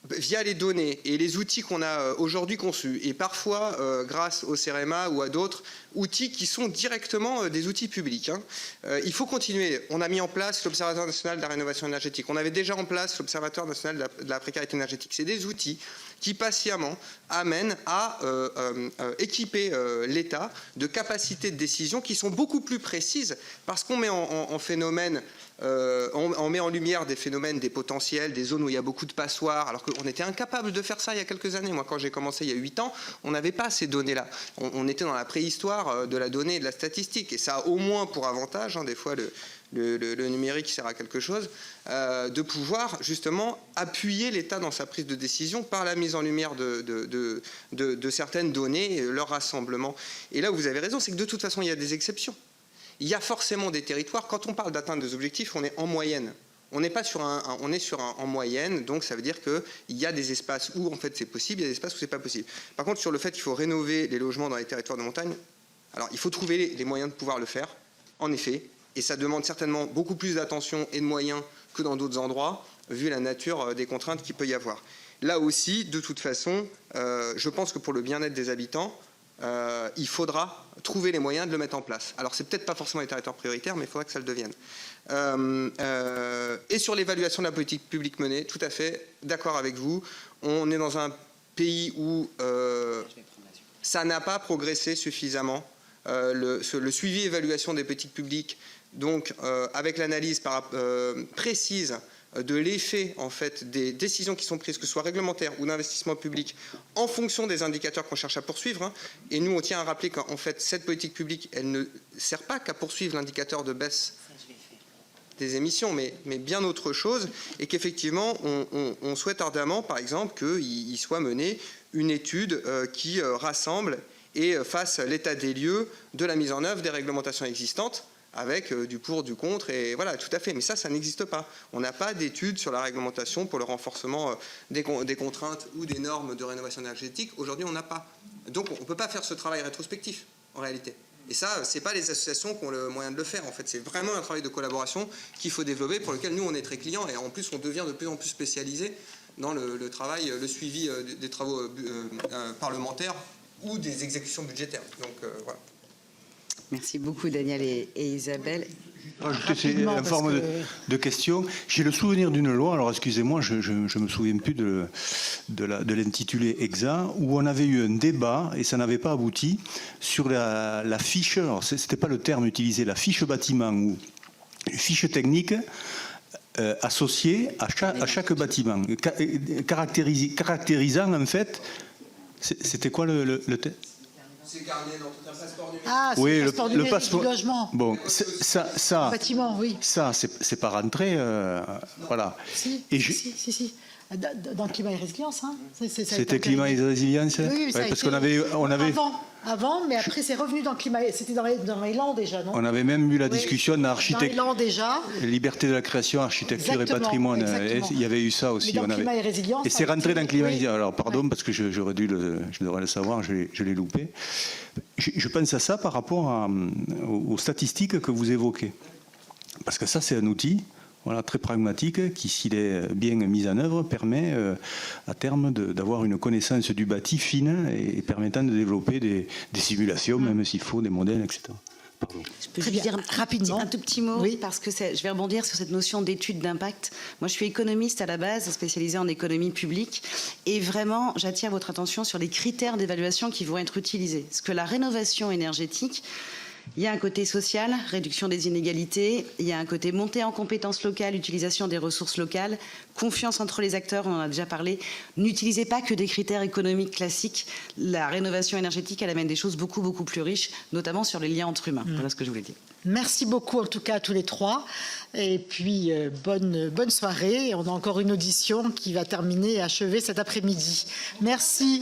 via les données et les outils qu'on a aujourd'hui conçus, et parfois grâce au CEREMA ou à d'autres outils qui sont directement des outils publics, hein. Il faut continuer. On a mis en place l'Observatoire national de la rénovation énergétique. On avait déjà en place l'Observatoire national de la précarité énergétique. C'est des outils qui patiemment amènent à équiper l'État de capacités de décision qui sont beaucoup plus précises, parce qu'on met en phénomène, on met en lumière des phénomènes, des potentiels, des zones où il y a beaucoup de passoires, alors qu'on était incapable de faire ça il y a quelques années. Moi, quand j'ai commencé il y a 8 ans, on n'avait pas ces données-là. On était dans la préhistoire de la donnée et de la statistique, et ça a au moins pour avantage, hein, des fois le numérique sert à quelque chose, de pouvoir justement appuyer l'État dans sa prise de décision par la mise en lumière de certaines données, et leur rassemblement. Et là où vous avez raison, c'est que de toute façon, il y a des exceptions. Il y a forcément des territoires, quand on parle d'atteindre des objectifs, on est en moyenne. On n'est pas sur on est sur en moyenne, donc ça veut dire qu'il y a des espaces où en fait c'est possible, il y a des espaces où c'est pas possible. Par contre, sur le fait qu'il faut rénover les logements dans les territoires de montagne, alors il faut trouver les moyens de pouvoir le faire, en effet, et ça demande certainement beaucoup plus d'attention et de moyens que dans d'autres endroits, vu la nature des contraintes qu'il peut y avoir. Là aussi, de toute façon, je pense que pour le bien-être des habitants, il faudra trouver les moyens de le mettre en place. Alors, c'est peut-être pas forcément les territoires prioritaires, mais il faudra que ça le devienne. Et sur l'évaluation de la politique publique menée, tout à fait d'accord avec vous. On est dans un pays où ça n'a pas progressé suffisamment le suivi et évaluation des politiques publiques, donc avec l'analyse précise de l'effet en fait des décisions qui sont prises, que ce soit réglementaires ou d'investissement public, en fonction des indicateurs qu'on cherche à poursuivre. Hein. Et nous, on tient à rappeler qu'en fait, cette politique publique, elle ne sert pas qu'à poursuivre l'indicateur de baisse des émissions, mais bien autre chose, et qu'effectivement, on souhaite ardemment, par exemple, qu'il soit mené une étude qui rassemble et fasse l'état des lieux de la mise en œuvre des réglementations existantes, avec du pour, du contre, et voilà, tout à fait. Mais ça n'existe pas. On n'a pas d'études sur la réglementation pour le renforcement des contraintes ou des normes de rénovation énergétique. Aujourd'hui, on n'a pas. Donc, on ne peut pas faire ce travail rétrospectif, en réalité. Et ça, ce n'est pas les associations qui ont le moyen de le faire. En fait, c'est vraiment un travail de collaboration qu'il faut développer, pour lequel nous, on est très clients. Et en plus, on devient de plus en plus spécialisé dans le travail, le suivi des travaux parlementaires ou des exécutions budgétaires. Donc, voilà. Merci beaucoup, Daniel et Isabelle. C'est une forme de question. J'ai le souvenir d'une loi, alors excusez-moi, je ne me souviens plus de l'intitulé exact, où on avait eu un débat, et ça n'avait pas abouti, sur la fiche, alors ce n'était pas le terme utilisé, la fiche bâtiment, ou une fiche technique associée à chaque bâtiment, caractérisant en fait, c'était quoi le terme ? C'est carnet d'entretien passeport numérique. Ah, c'est oui, le passeport du logement. Bon, ça, bâtiment, oui. Ça, c'est pas rentré, voilà. Si, et si. Dans Climat et Résilience, hein. C'était Climat et Résilience. Oui, ouais, parce qu'on avait. Avant, mais après c'est revenu dans Climat. C'était dans les Landes déjà, non? On avait même eu la discussion dans les Landes déjà. Liberté de la création, architecture et patrimoine. Il y avait eu ça aussi. Mais dans Climat et Résilience. Et c'est rentré dans Climat et Résilience. Alors pardon, parce que je devrais le savoir, je l'ai loupé. Je pense à ça par rapport aux statistiques que vous évoquez. Parce que ça, c'est un outil. Voilà, très pragmatique, qui, s'il est bien mis en œuvre, permet à terme d'avoir une connaissance du bâti fine et permettant de développer des simulations, même s'il faut, des modèles, etc. Pardon. Je peux juste dire rapidement un tout petit mot, oui. Parce que je vais rebondir sur cette notion d'étude d'impact. Moi, je suis économiste à la base, spécialisée en économie publique, et vraiment, j'attire votre attention sur les critères d'évaluation qui vont être utilisés. Parce que la rénovation énergétique, il y a un côté social, réduction des inégalités, il y a un côté montée en compétences locales, utilisation des ressources locales, confiance entre les acteurs, on en a déjà parlé. N'utilisez pas que des critères économiques classiques. La rénovation énergétique, elle amène des choses beaucoup, beaucoup plus riches, notamment sur les liens entre humains. Voilà ce que je voulais dire. Merci beaucoup en tout cas à tous les trois. Et puis bonne soirée. On a encore une audition qui va terminer et achever cet après-midi. Merci.